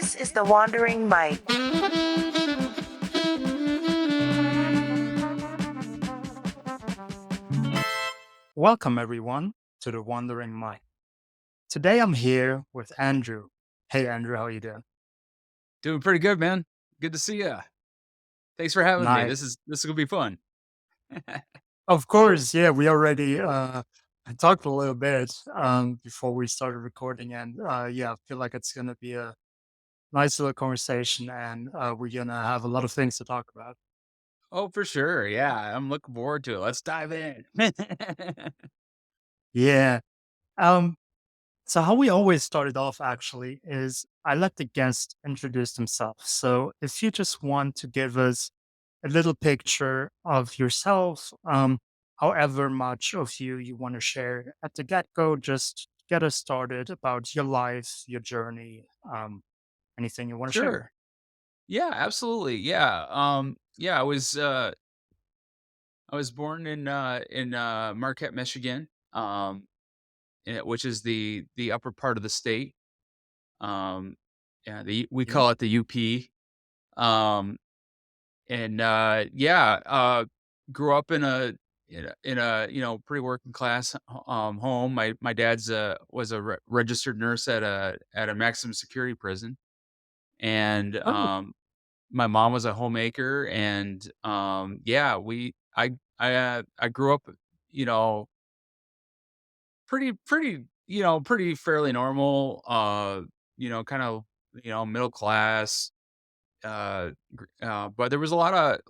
This is the Wandering Mike. Welcome, everyone, to the Wandering Mind. Today I'm here with Andrew. Hey, Andrew, how you doing? Doing pretty good, man. Good to see you. Thanks for having me. Nice. This is gonna be fun. Of course, yeah, we already talked a little bit before we started recording, and yeah, I feel like it's gonna be a nice little conversation, and we're gonna have a lot of things to talk about. Oh, for sure. Yeah, I'm looking forward to it. Let's dive in. Yeah. Um. So how we always started off actually is I let the guest introduce themselves. So if you just want to give us a little picture of yourself, however much of you want to share at the get-go, just get us started about your life, your journey, anything you want to share. Sure. Yeah, absolutely. Yeah. Yeah, I was born in Marquette, Michigan, which is the upper part of the state. Um, yeah, we Yeah. call it the UP. Um, and grew up in a pretty working class home. My dad's was a registered nurse at a maximum security prison, and Oh, my mom was a homemaker. And yeah, I grew up, you know pretty fairly normal, kind of, middle class. But there was a lot of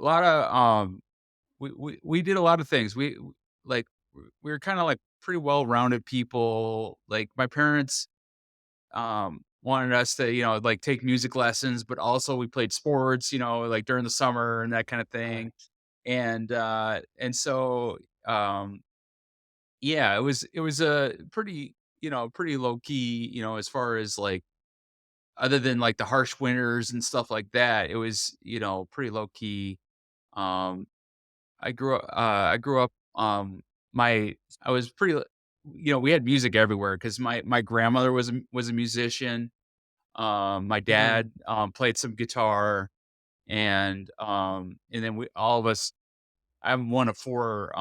we did a lot of things. Like, we were kinda, like, pretty well-rounded people. Like, my parents, wanted us to, like, take music lessons, but also we played sports, like, during the summer and that kinda thing. nice. And so, yeah, it was a pretty low key, as far as, like, other than, like, the harsh winters and stuff like that. It was, pretty low key. Um I grew up, my I was pretty we had music everywhere because my grandmother was a musician. My Mm, dad, played some guitar, and then we all of us I'm one of 4,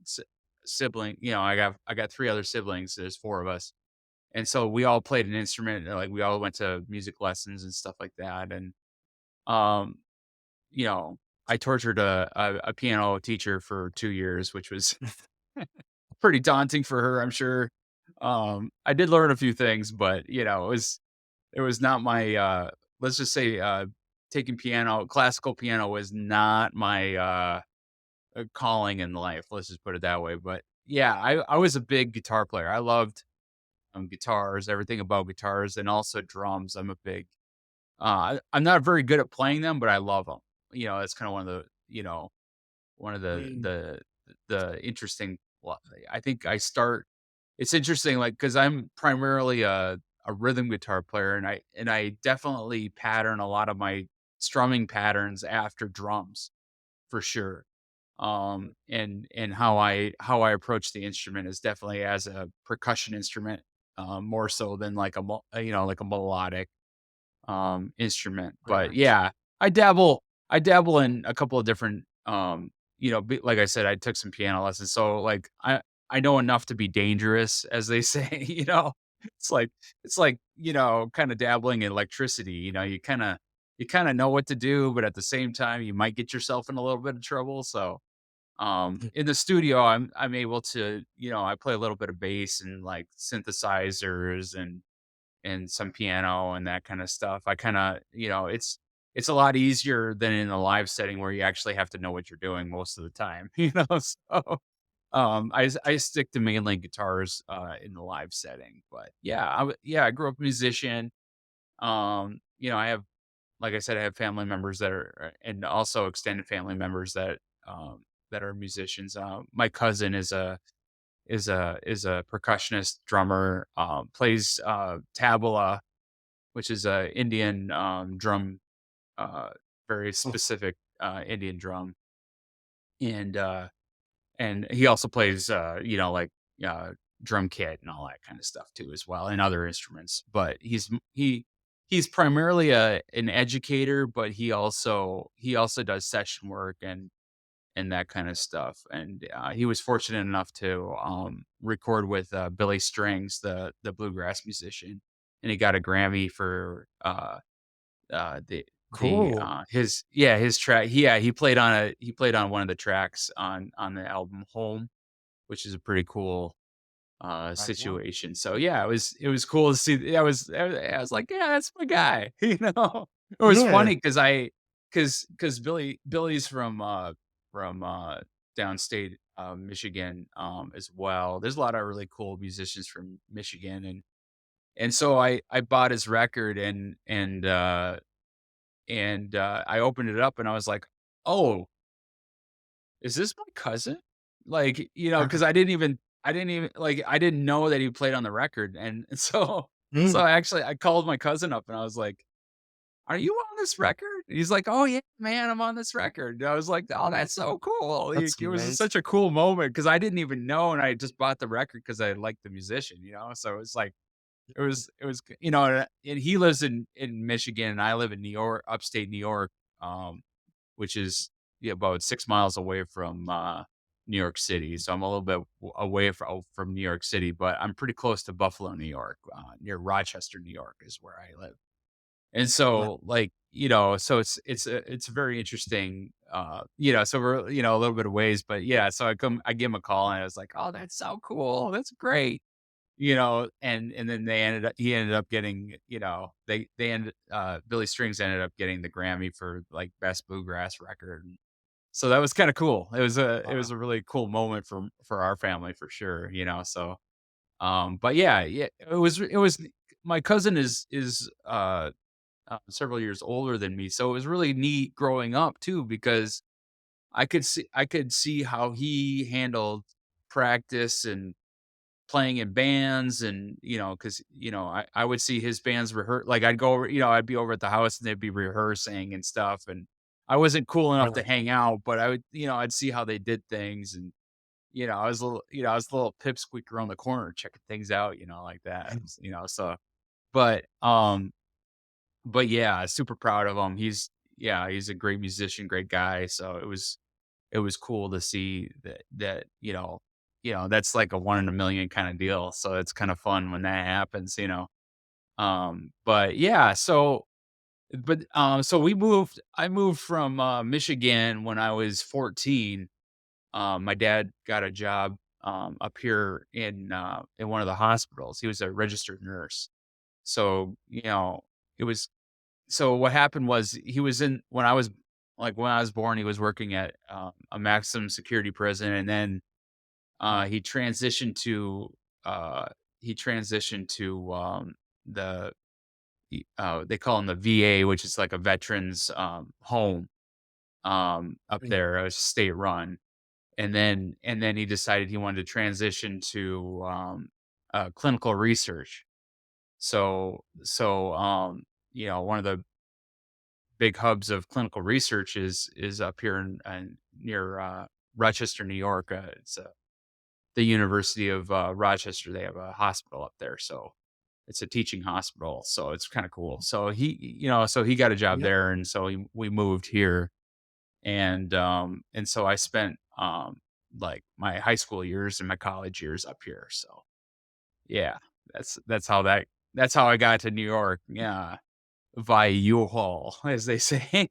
si sibling I got 3 other siblings. There's 4 of us, and so we all played an instrument. And, like, we all went to music lessons and stuff like that. And, um you know, I tortured a piano teacher for 2 years, which was pretty daunting for her, I'm sure. I did learn a few things, but, it was not my, let's just say, taking classical piano was not my, calling in life, let's just put it that way. But, yeah, I was a big guitar player. I loved, guitars, everything about guitars, and also drums. I'm not very good at playing them, but I love them. That's kinda one of mm, the interesting. Well, I think I start it's interesting, like, because 'cause I'm primarily a rhythm guitar player, and I definitely pattern a lot of my strumming patterns after drums, for sure. And how I approach the instrument is definitely as a percussion instrument, more so than like like a melodic instrument. But right. yeah, I dabble in a couple of different, like I said, I took some piano lessons. So, like, I know enough to be dangerous, as they say. It's like kind of dabbling in electricity. You kind of know what to do, but at the same time you might get yourself in a little bit of trouble. So, in the studio, I'm able to, I play a little bit of bass and, like, synthesizers and some piano and that kind of stuff. I kind of, it's a lot easier than in a live setting where you actually have to know what you're doing most of the time. So, I stick to mainly guitars in the live setting. But yeah, I grew up a musician. I have, like I said, I have family members that are, and also extended family members that are musicians. My cousin is a percussionist drummer, plays tabla, which is a Indian, drum, uh, very Oh, specific, Indian drum. And, and he also plays, like, uh, drum kit and all that kind of stuff too as well, and other instruments. But he's primarily an educator, but he also does session work and that kind of stuff. And he was fortunate enough to record with Billy Strings, the bluegrass musician, and he got a Grammy for the Cool. his yeah his track. Yeah, he played on one of the tracks on the album Home, which is a pretty cool Right on. situation. So yeah, it was cool to see. I was like, yeah, that's my guy. It was Yeah. funny because because Billy's from downstate Michigan as well. There's a lot of really cool musicians from Michigan, and so I bought his record and I opened it up and I was like, oh, is this my cousin? Like, because I didn't even like, I didn't know that he played on the record, and so Mm, I called my cousin up and I was like, "Are you on this record?" And he's like, "Oh, yeah, man, I'm on this record." And I was like, "Oh, that's so cool." that's It was amazing. such a cool moment because I didn't even know, and I just bought the record because I liked the musician. So it's like and he lives in Michigan, and I live in New York, upstate New York, um, which is, yeah, about 6 miles away from, New York City, so I'm a little bit away from New York City, but I'm pretty close to Buffalo, New York, near Rochester, New York is where I live. And Right. so, like, so it's a very interesting, so we're, a little bit of ways, but yeah, so I give him a call, and I was like, "Oh, that's so cool. That's great." And then he ended up getting, they ended Billy Strings ended up getting the Grammy for, like, best bluegrass record, and so that was kinda cool. It was Wow. a really cool moment for our family for sure. So, but yeah, it was my cousin is several years older than me, so it was really neat growing up too because I could see how he handled practice and playing in bands and, because I would see his bands rehearse. Like, I'd go over, I'd be over at the house and they'd be rehearsing and stuff, and I wasn't cool enough to Right. hang out, but I'd see how they did things, and, I was a little pipsqueak around the corner checking things out, like that, so but, but yeah, super proud of him. He's a great musician, great guy, so it was cool to see that, that's like a 1 in a million kinda deal, so it's kinda fun when that happens. But yeah, so I moved from, Michigan when I was 14. My dad got a job, up here in one of the hospitals. He was a registered nurse. So, it was so what happened was he was in when I was born, he was working at, a maximum security prison, and then uh, Right. he transitioned to uh, he transitioned to they call him the VA, which is like a veterans home up Mm, there, state run, and then he decided he wanted to transition to clinical research. So one of the big hubs of clinical research is up here in near Rochester, New York. It's the University of Rochester. They have a hospital up there, so it's a teaching hospital. So it's kind of cool. So he got a job yeah. there, and so we moved here, and so I spent like my high school years and my college years up here. So yeah, that's how I got to New York. Yeah, via U-Haul, as they say.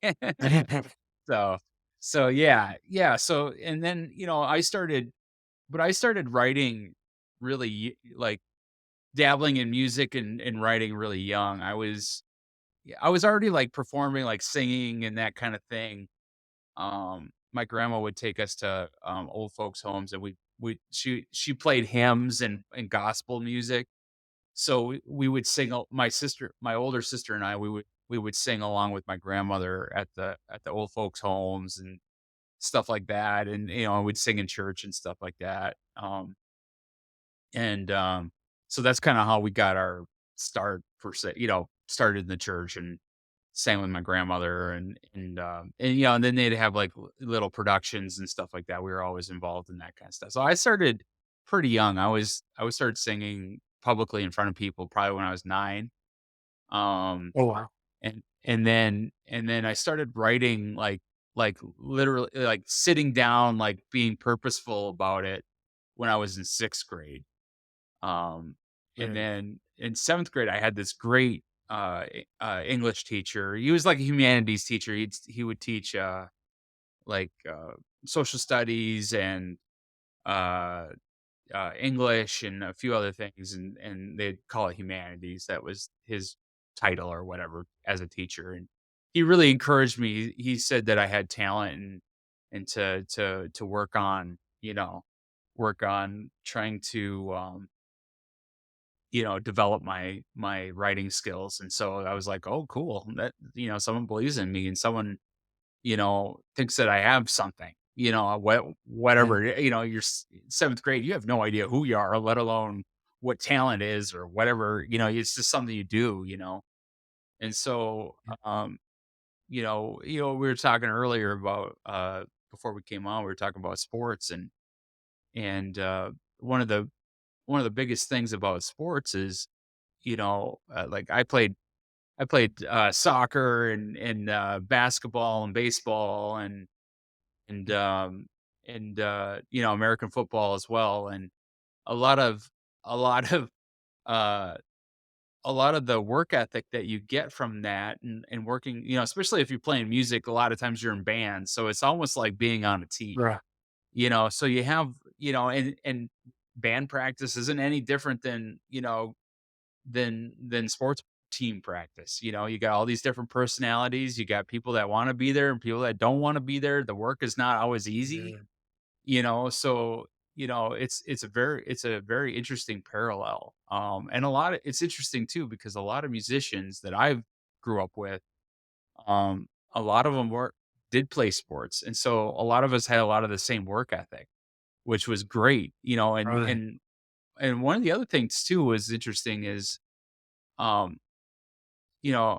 So yeah. So and then I started writing really like dabbling in music and writing really young. I was already like performing, like singing and that kind of thing. My grandma would take us to old folks' homes, and she played hymns and gospel music. So we would sing. My older sister, and I, we would sing along with my grandmother at the old folks' homes and stuff like that, and I would sing in church and stuff like that. And so that's kinda how we got our start per se, started in the church and sang with my grandmother and then they'd have, like, little productions and stuff like that. We were always involved in that kinda stuff. So I started pretty young. I started singing publicly in front of people probably when I was 9. Um, Oh, wow. and then I started writing, literally, like, sitting down, like, being purposeful about it when I was in 6th grade. Um, and Yeah. then in 7th grade, I had this great, English teacher. He was like a humanities teacher. He would teach, like, social studies and, uh English and a few other things, and they'd call it humanities. That was his title or whatever as a teacher, and he really encouraged me. He said that I had talent and to work on, work on trying to, develop my writing skills. And so I was like, "Oh, cool. That, someone believes in me and someone, thinks that I have something." Yeah. Whatever, you're 7th grade, you have no idea who you are, let alone what talent is or whatever, it's just something you do. And so, Yeah. we were talking earlier about, before we came on, we were talking about sports, and one of the one of the biggest things about sports is, like I played soccer and basketball and baseball and, um, American football as well, and a lot of a lot of, uh, a lot of the work ethic that you get from that and working, especially if you're playing music, a lot of times you're in bands, so it's almost like being on a team, Right. so you have, and band practice isn't any different than, than sports team practice. You got all these different personalities, you got people that wanna be there and people that don't wanna be there, the work is not always easy. Yeah. So, it's a very interesting parallel. And it's interesting too because a lot of musicians that I grew up with, a lot of them were did play sports, and so a lot of us had a lot of the same work ethic, which was great. and Right. and and one of the other things too was interesting is, um,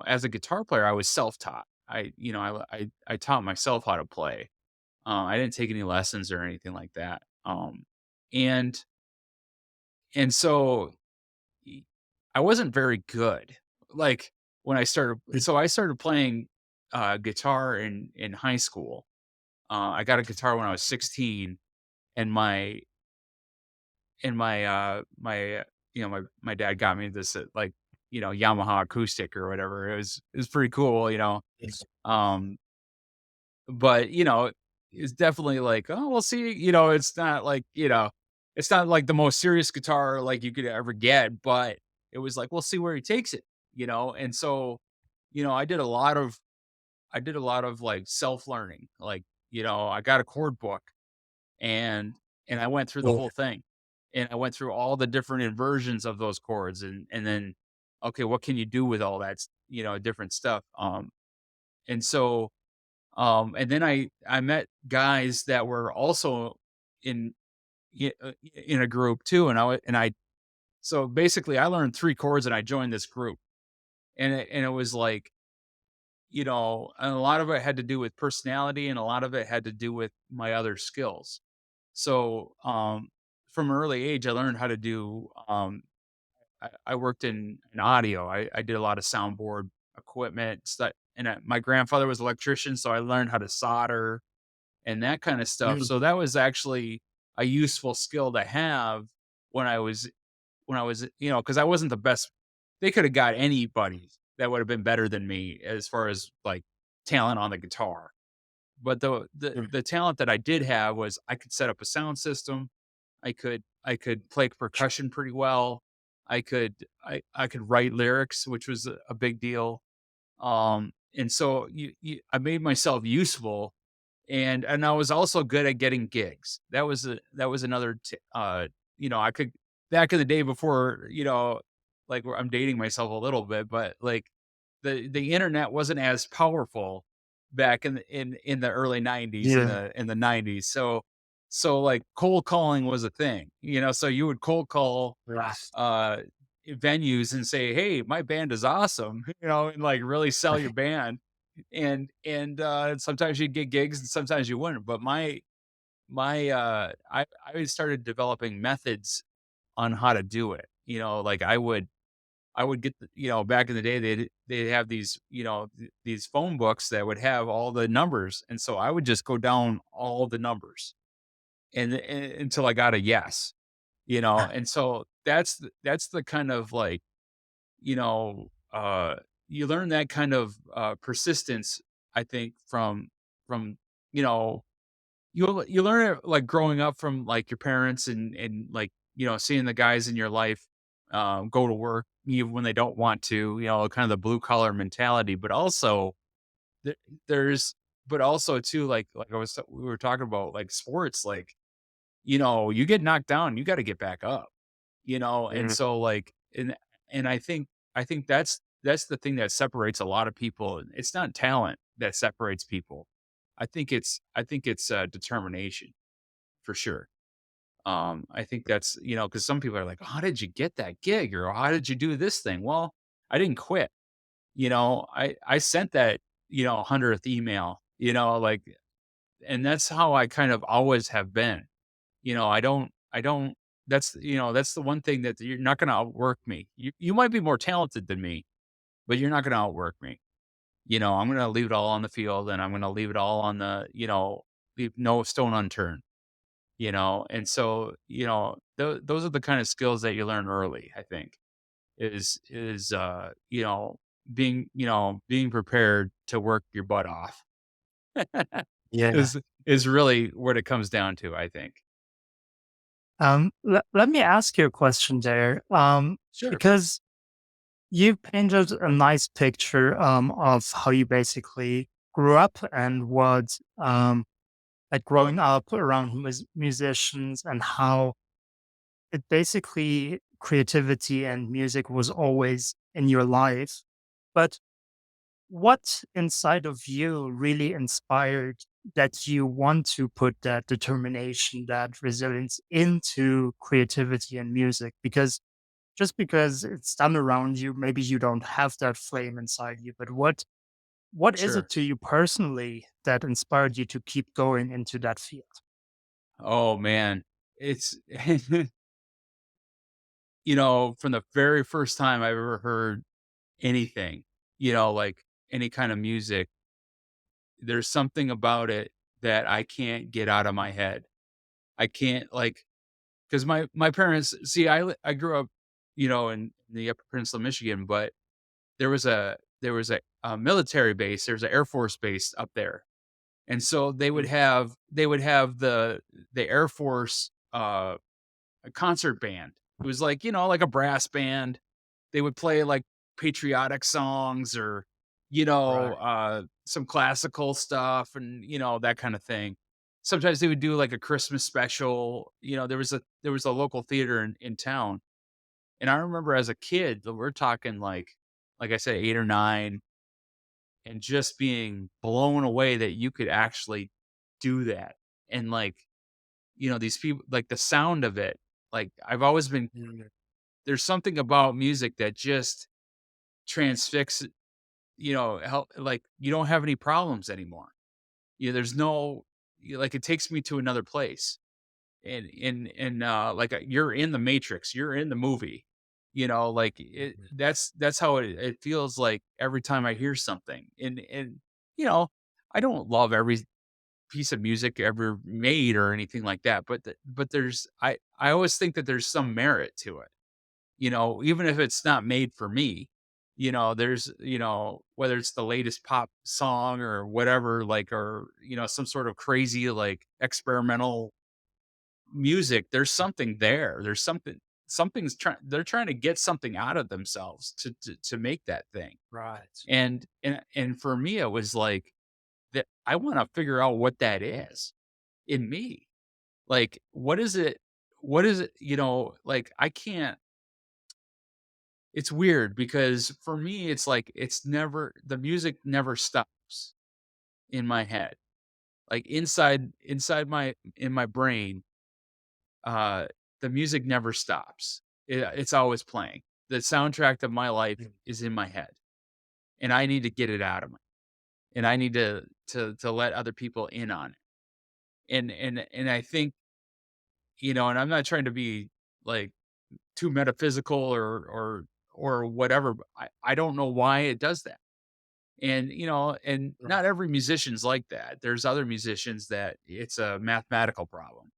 as a guitar player, I was self-taught. I taught myself how to play. I didn't take any lessons or anything like that. And and so y- I wasn't very good. Like when Yeah. I started playing guitar in high school. I got a guitar when I was 16, and my dad got me this, like, Yamaha acoustic or whatever. It was pretty cool. Yes. Um, But, it's definitely like, "Oh, well, see," it's not like the most serious guitar, like, you could ever get, but it was like, "We'll see where he takes it?" And so, I did a lot of, like, self-learning, like, I got a chord book and I went through the Yeah. whole thing, and I went through all the different inversions of those chords and then, okay, what can you do with all that different stuff? And so and then I met guys that were also in in a group too, and I so basically I learned 3 chords and I joined this group, and it was like, and a lot of it had to do with personality and a lot of it had to do with my other skills. So, from an early age, I learned how to do, I worked in audio. I did a lot of soundboard equipment stuff, and my grandfather was an electrician, so I learned how to solder and that kind of stuff. Yeah. So that was actually a useful skill to have when I was, because I wasn't the best. They could have got anybody that would have been better than me as far as like talent on the guitar. But Yeah. the talent that I did have was I could set up a sound system. I could play percussion pretty well. I could write lyrics, which was a big deal. And so I made myself useful, and I was also good at getting gigs. That was another I could back in the day before, like where I'm dating myself a little bit, but like the internet wasn't as powerful back in the early 90s, in Yeah. the 90s. So like cold calling was a thing. So you would cold call Right. uh venues and say, "Hey, my band is awesome," and like really sell your band. And sometimes you'd get gigs and sometimes you wouldn't. But I started developing methods on how to do it. Like I would get back in the day, they'd have these, these phone books that would have all the numbers, and so I would just go down all the numbers until I got a yes, and so that's the kind of like, you know, uh, you learn that kind of, persistence, I think, from, you know, you learn it, like, growing up from, like, your parents and, like, seeing the guys in your life, go to work even when they don't want to, kind of the blue collar mentality, but also there there's but also too, like we were talking about, like, sports, like, you get knocked down, you gotta get back up, and Mhm. so, like, and I think that's the thing that separates a lot of people. It's not talent that separates people. I think it's, determination for sure. I think that's, because some people are like, "How did you get that gig?" Or, "How did you do this thing?" Well, I didn't quit, I sent that, 100th email, like, and that's how I kind of always have been. I don't that's the one thing that you're not gonna outwork me. You might be more talented than me, but you're not gonna outwork me. I'm gonna leave it all on the field, and I'm gonna leave it all on leave no stone unturned, and so, those are the kind of skills that you learn early, I think, is being prepared to work your butt off Yeah. is really what it comes down to, I think. Let me ask you a question there. Sure. Because you painted a nice picture of how you basically grew up and what like growing up around musicians and how it basically creativity and music was always in your life. But what inside of you really inspired that you want to put that determination, that resilience into creativity and music? Because just because it's done around you, maybe you don't have that flame inside you. But what is it Sure. to you personally that inspired you to keep going into that field? Oh, man. It's from the very first time I've ever heard anything, like any kind of music, there's something about it that I can't get out of my head. I can't, like, because my parents, see, I grew up, in the Upper Peninsula, Michigan, but there was a military base, there's an Air Force base up there. And so Mm. they would have the Air Force, a concert band. It was like, like a brass band. They would play like patriotic songs or, Right. some classical stuff and, that kind of thing. Sometimes they would do like a Christmas special. There was a local theater in town. And I remember as a kid, we're talking like I said, 8 or 9, and just being blown away that you could actually do that. And like, these people, like the sound of it, like I've always been Mm. there's something about music that just transfix, help, like you don't have any problems anymore. There's no like it takes me to another place. And like you're in the matrix, you're in the movie. Like that's how it feels like every time I hear something. And you know, I don't love every piece of music ever made or anything like that, but I always think that there's some merit to it. Even if it's not made for me, there's, whether it's the latest pop song or whatever, like, or, some sort of crazy, like, experimental music, there's something there. They're trying to get something out of themselves to make that thing. Right. And for me, it was like that I want to figure out what that is in me. Like, what is it? What is it? Like, I can't. It's weird because for me, it's like the music never stops in my head. Like inside my in my brain, uh, the music never stops. It's always playing. The soundtrack of my life Mm. is in my head, and I need to get it out of me, and I need to let other people in on it. And I think, and I'm not trying to be like too metaphysical or whatever. But I don't know why it does that. And, and Right. not every musician's like that. There's other musicians that it's a mathematical problem,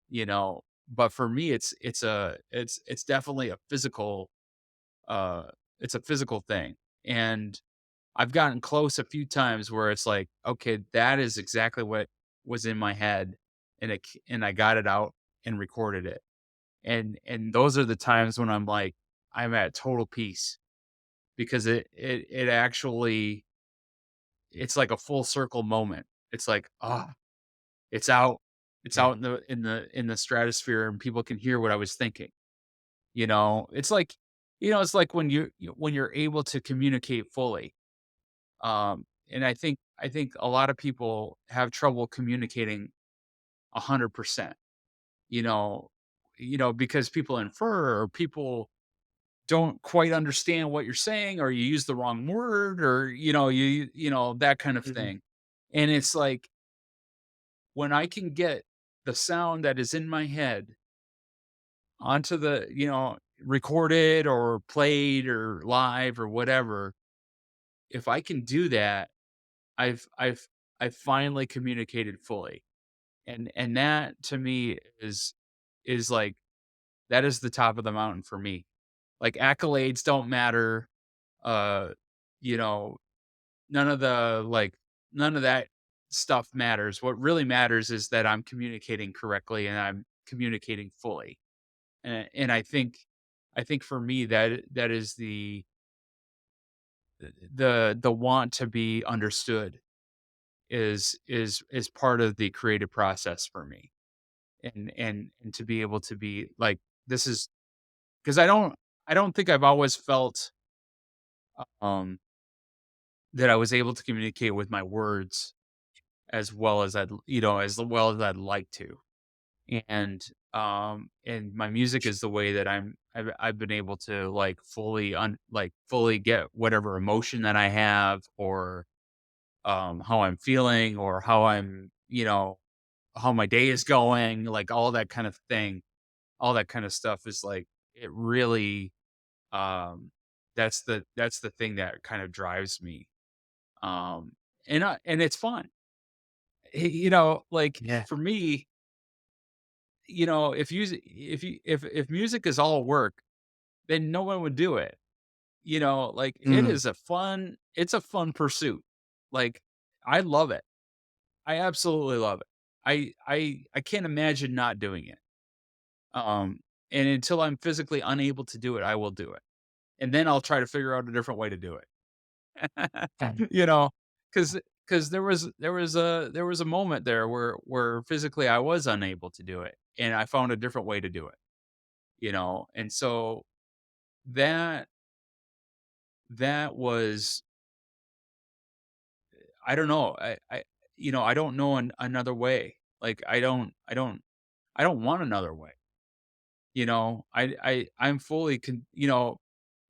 you know. But for me, it's definitely a physical uh it's a physical thing. And I've gotten close a few times where it's like, okay, that is exactly what was in my head, and I got it out and recorded it. And those are the times when I'm like, I'm at total peace, because it actually, it's like a full circle moment. It's like, ah, it's out. It's Yeah. out in the stratosphere, and people can hear what I was thinking. It's like, it's like when when you're able to communicate fully. And I think a lot of people have trouble communicating 100%. You know, because people infer, or people don't quite understand what you're saying, or you use the wrong word, or that kind of Mhm. thing. And it's like, when I can get the sound that is in my head onto the, recorded or played or live or whatever, if I can do that, I've I've I've finally communicated fully. And that to me is like, that is the top of the mountain for me. Like, accolades don't matter. Uh, you know, none of the like none of that stuff matters. What really matters is that I'm communicating correctly, and I'm communicating fully. And I think for me, that is the want to be understood is part of the creative process for me. And to be able to be like, this is, because I don't think I've always felt um that I was able to communicate with my words as well as I'd like to. And my music is the way that I've been able to, like, fully get whatever emotion that I have, or how I'm feeling, or how my day is going, like, all that kind of thing. All that kind of stuff is like, it really, um that's the thing that kind of drives me. Um and it's fun. Like, Yeah. for me, if music is all work, then no one would do it. Like, Mm. it's a fun pursuit. Like, I love it. I absolutely love it. I can't imagine not doing it. Um, and until I'm physically unable to do it, I will do it. And then I'll try to figure out a different way to do it. Okay. You know, because there was a moment there where physically I was unable to do it, and I found a different way to do it. And so that that was, I don't know, I don't know another way. Like, I don't want another way. I'm fully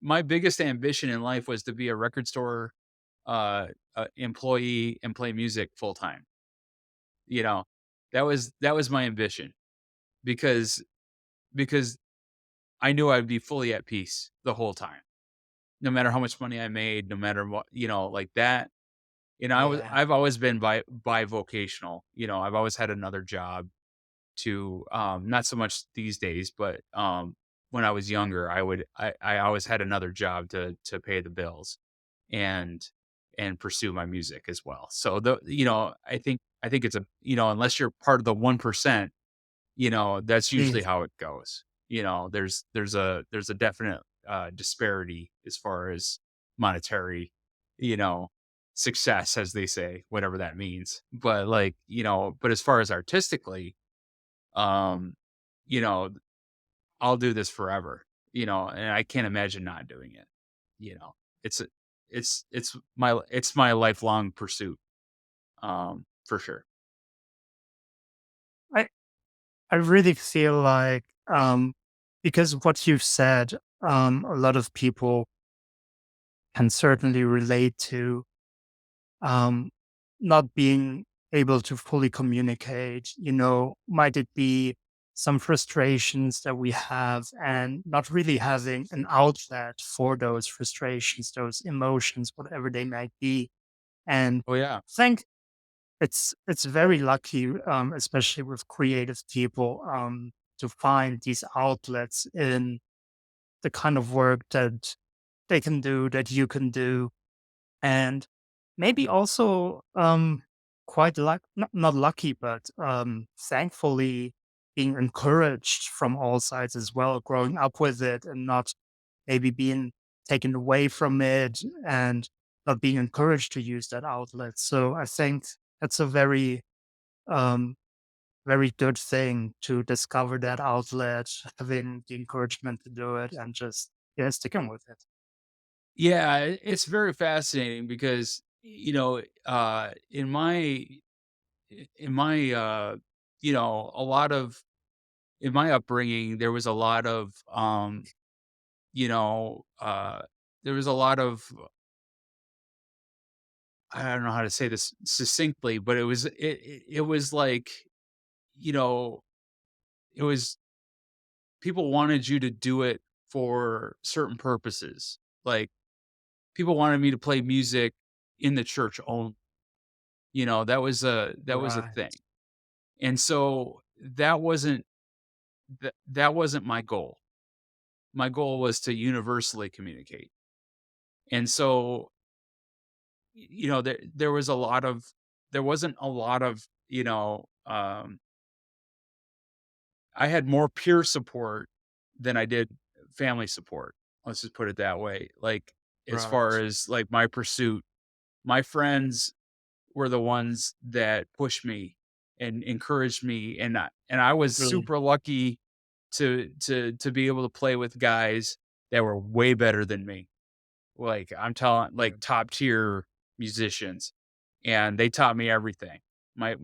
my biggest ambition in life was to be a record store employee and play music full time. You know, that was my ambition, because because I knew I'd be fully at peace the whole time, no matter how much money I made, no matter what, like that. Yeah. I've always been bivocational. I've always had another job, to not so much these days, but when I was younger, I always had another job to pay the bills, and pursue my music as well. So I think it's unless you're part of the 1%, that's usually Please. how it goes. There's a definite disparity as far as monetary, you know, success, as they say, whatever that means. But, like, but as far as artistically, um, you know, I'll do this forever, and I can't imagine not doing it. You know, it's a, it's my lifelong pursuit, for sure. I I really feel like, because of what you've said, a lot of people can certainly relate to, um, not being able to fully communicate. Might it be some frustrations that we have and not really having an outlet for those frustrations, those emotions, whatever they might be. And Oh, yeah. I think it's very lucky, especially with creative people, to find these outlets in the kind of work that they can do, that you can do, and maybe also quite not lucky, but thankfully being encouraged from all sides as well, growing up with it and not maybe being taken away from it and not being encouraged to use that outlet. So I think that's a um, very good thing to discover that outlet, having the encouragement to do it, and just yeah, sticking with it. Yeah, it's very fascinating because, in my, a lot of in my upbringing, there was a lot of, you know, there was a lot of I don't know how to say this succinctly, but it was like, you know, it was people wanted you to do it for certain purposes. Like, people wanted me to play music in the church only, that was a Right. thing. And so that wasn't my goal. My goal was to universally communicate. And so, there wasn't a lot of, I had more peer support than I did family support. Let's just put it that way. Like, as far Right. as like my pursuit, my friends were the ones that pushed me and encouraged me, and I was Really. super lucky to be able to play with guys that were way better than me. Like, I'm telling, Yeah. like, top tier musicians, and they taught me everything. My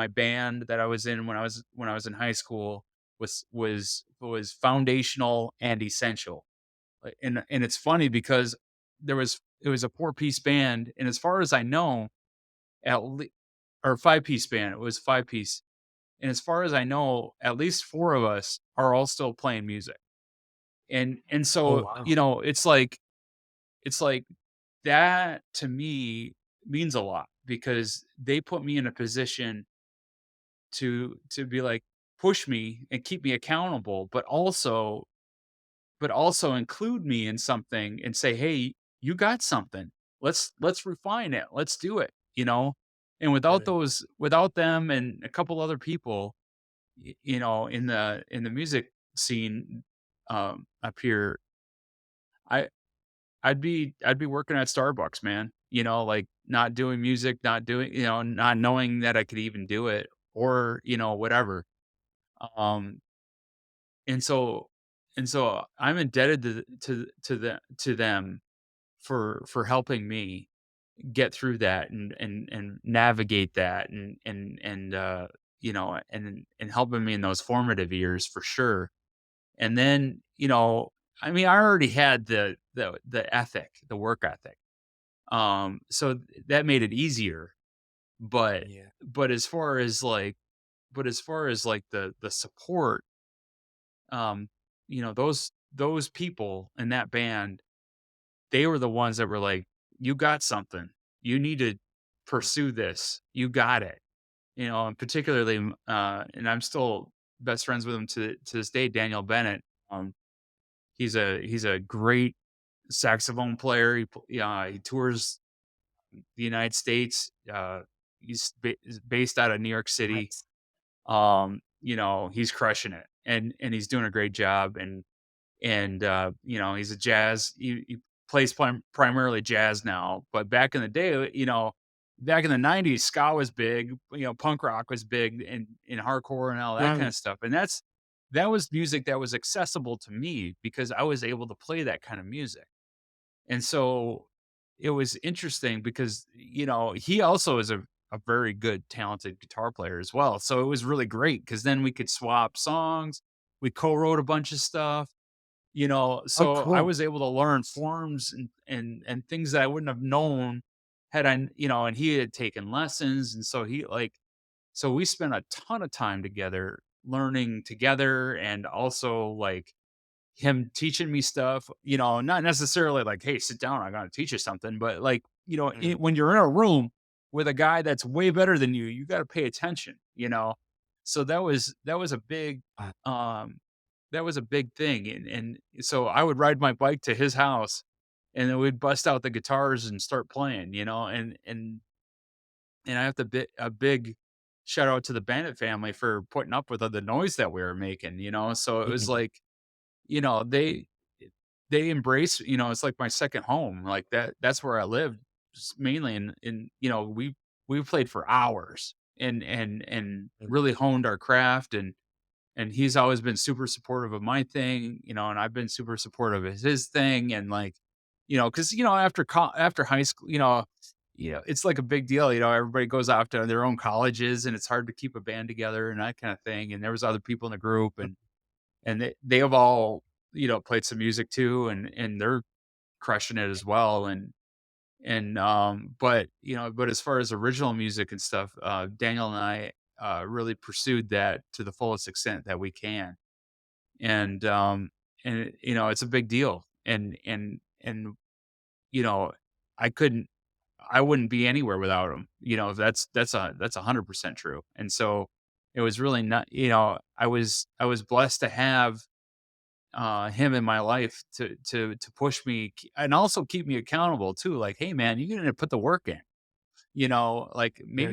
band that I was in when I was in high school was foundational and essential. Like, and it's funny because it was a four-piece band, and as far as I know, at lea or five-piece band, it was five-piece, and as far as I know, at least four of us are all still playing music. And Oh, so, wow. it's like that to me means a lot because they put me in a position to be like, push me and keep me accountable, but also include me in something and say, "Hey, you got something. Let's refine it. Let's do it," you know? And Really. without them and a couple other people, in the music scene, up here, I I'd be working at Starbucks, man. Like, not doing music, not knowing that I could even do it, or, whatever. Um, and so I'm indebted to them for helping me get through that and navigate that and helping me in those formative years for sure. And then, I mean, I already had the ethic, the work ethic. So that made it easier, but Yeah. but as far as like the support, um, those people in that band, they were the ones that were like, "You got something. You need to Mm. pursue this. You got it." And particularly, and I'm still best friends with him to this day, Daniel Bennett. He's a great saxophone player. He tours the United States. He's based out of New York City. Nice. He's crushing it, and he's doing a great job. And he's a jazz. He plays primarily jazz now, but back in the '90s, ska was big. Punk rock was big, and hardcore and all that kind Right. of stuff. And that was music that was accessible to me because I was able to play that kind of music. And so it was interesting because, he also is a very good, talented guitar player as well. So it was really great because then we could swap songs. We co-wrote a bunch of stuff, Oh, so I cool. was able to learn forms and things that I wouldn't have known had and he had taken lessons. And so he like So we spent a ton of time together, learning together, and also like him teaching me stuff, not necessarily like, "Hey, sit down, I gotta teach you something," but like, Mhm. when you're in a room with a guy that's way better than you gotta pay attention. So that was a big, Uh, um, that was a big thing, and so I would ride my bike to his house, and then we'd bust out the guitars and start playing, and I have to a big shout out to the Bennett family for putting up with all the noise that we were making. So it was mhm, like, you know, they they embrace, it's like my second home, like, that's where I lived mainly, and we played for hours and mhm, really honed our craft, and he's always been super supportive of my thing, and I've been super supportive of his thing, and, like, because after high school, it's like a big deal, everybody goes off to their own colleges, and it's hard to keep a band together and that kinda thing, and there was other people in the group, and they have all, played some music too, and they're crushing it as well, but as far as original music and stuff, Daniel and I, really pursued that to the fullest extent that we can, and, it's a big deal, and, you know, I couldn't I wouldn't be anywhere without him, that's 100% true, and so, it was really not I was blessed to have him in my life to push me and also keep me accountable too. Like, hey man, you gotta put the work in. Like yeah,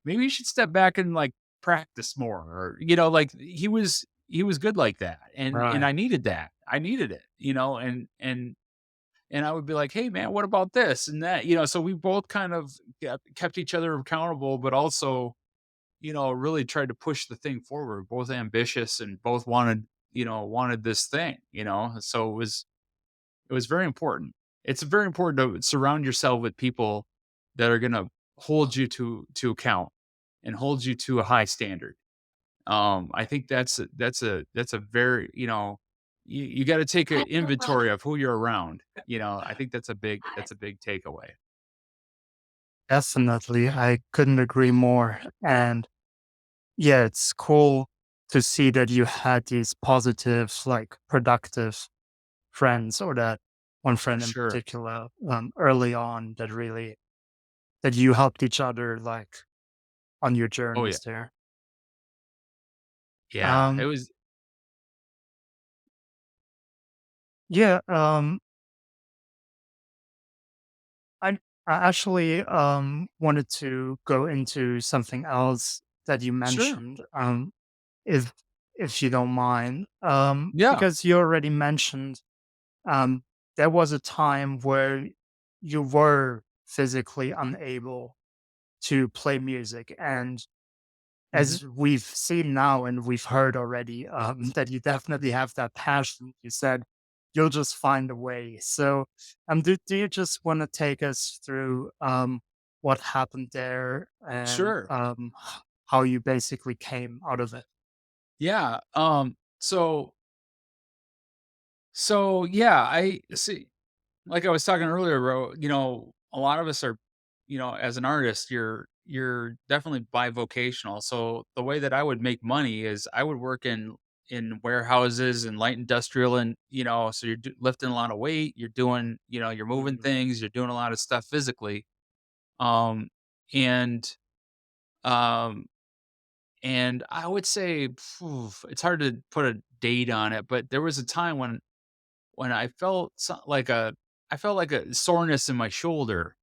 maybe you should step back and like practice more, or like he was good like that, and right. I needed that. I needed it, and I would be like, hey man, what about this and that, So we both kind of kept each other accountable, but also really tried to push the thing forward, both ambitious and both wanted this thing. So it was very important. It's very important to surround yourself with people that are going to hold you to account and hold you to a high standard. I think that's a very, you got to take an inventory of who you're around. I think that's a big takeaway. Definitely, I couldn't agree more. And yeah, it's cool to see that you had these positive, like productive friends, or that one For friend in sure. particular, early on that you helped each other like on your Oh yeah. journeys there. Yeah. It Um, was yeah, I I actually wanted to go into something else that you sure. mentioned, if you don't mind, Yeah. because you already mentioned um, there was a time where you were physically unable to play music, and Mhm. as we've seen now and we've heard already, that you definitely have that passion. You said you'll just find a way. So, do you just want to take us through what happened there, and Sure. how you basically came out of it? Yeah. So yeah, I see. Like I was talking earlier, bro. A lot of us are, as an artist, you're definitely bivocational. So the way that I would make money is I would work in warehouses and light industrial, and so you're lifting a lot of weight. You're doing, you're moving Mhm, things. You're doing a lot of stuff physically. Um, and um, and I would say it's hard to put a date on it, but there was a time when I felt like a soreness in my shoulder,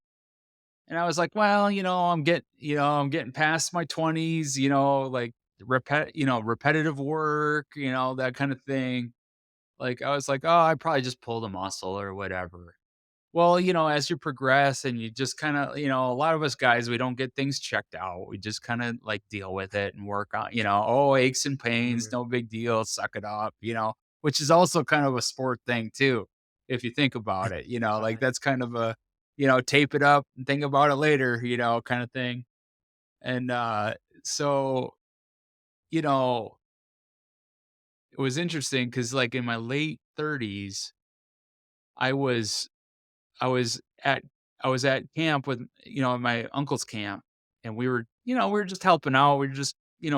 and I was like, "Well, I'm getting past my 20s, like repetitive work, that kind of thing." Like I was like, "Oh, I probably just pulled a muscle or whatever." Well, as you progress and you just kinda, a lot of us guys, we don't get things checked out. We just kinda, like, deal with it and work on, "Oh, aches and pains, mhm, no big deal, suck it up," which is also kind of a sport thing too, if you think about it, like, right. that's kind of a, tape it up and think about it later, kinda thing. And, so, you know, it was interesting because, like, in my late 30s, I was I was at I was at camp with my uncle's camp, and we were we were just helping out. We were just,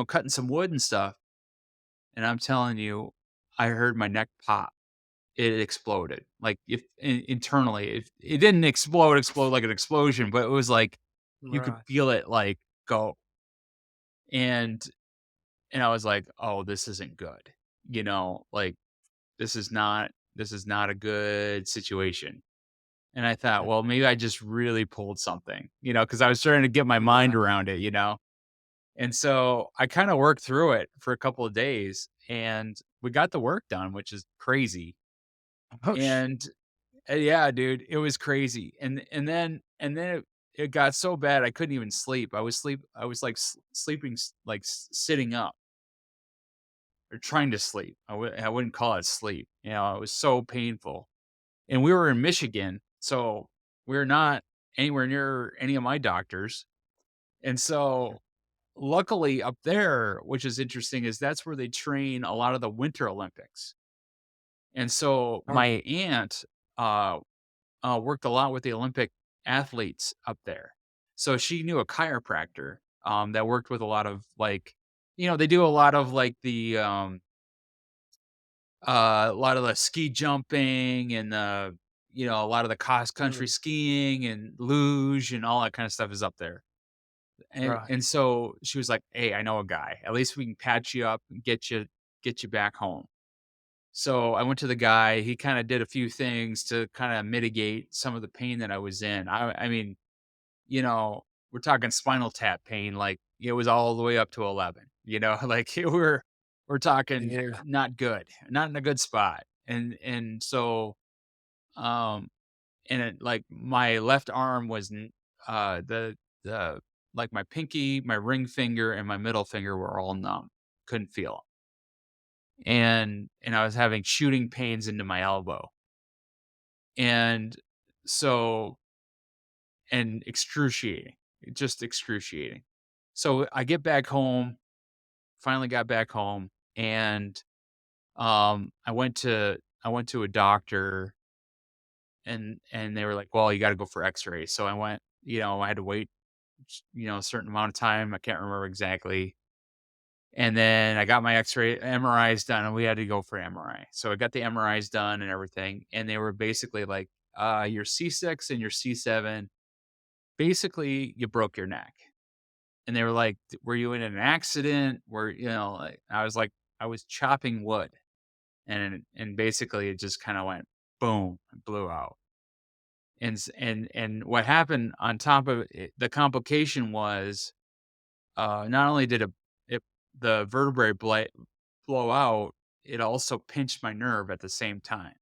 cutting some wood and stuff. And I'm telling you, I heard my neck pop. It exploded. Like if internally, it didn't explode like an explosion, but it was like you could Right. feel it like go. And I was like, "Oh, this isn't good." Like this is not a good situation. And I thought, well, maybe I just really pulled something, because I was trying to get my mind Right. around it. And so I kind of worked through it for a couple of days and we got the work done, which is crazy. Oh, And yeah, dude, it was crazy. And then it got so bad I couldn't even sleep. I was like sleeping like sitting up or trying to sleep. I wouldn't call it sleep. It was so painful. And we were in Michigan, so we're not anywhere near any of my doctors. And so luckily up there, which is interesting, is that's where they train a lot of the Winter Olympics. And so oh, my aunt uh, worked a lot with the Olympic athletes up there. So she knew a chiropractor that worked with a lot of like, they do a lot of like a lot of the ski jumping and a lot of the cross country mm, skiing and luge and all that kind of stuff is up there. And right. and so she was like, "Hey, I know a guy. At least we can patch you up and get you back home." So I went to the guy. He kind of did a few things to kind of mitigate some of the pain that I was in. I mean, we're talking spinal tap pain, like it was all the way up to 11. Like we're talking Yeah. not good, not in a good spot. And so and it, like my left arm was the like my pinky, my ring finger, and my middle finger were all numb. Couldn't feel 'em. And I was having shooting pains into my elbow. And so and excruciating, just excruciating. So I get back home, finally got back home, and I went to a doctor and they were like, "Well, you gotta go for X-rays." So I went, I had to wait, a certain amount of time. I can't remember exactly. And then I got my X-ray MRIs done and we had to go for MRI. So I got the MRIs done and everything. And they were basically like, your C6 and your C7, basically you broke your neck. And they were like, were you in an accident? Like, I was like, I was chopping wood. And basically it just kind of went boom, and blew out. And what happened on top of it, the complication was, not only did it the vertebrae blow out, it also pinched my nerve at the same time.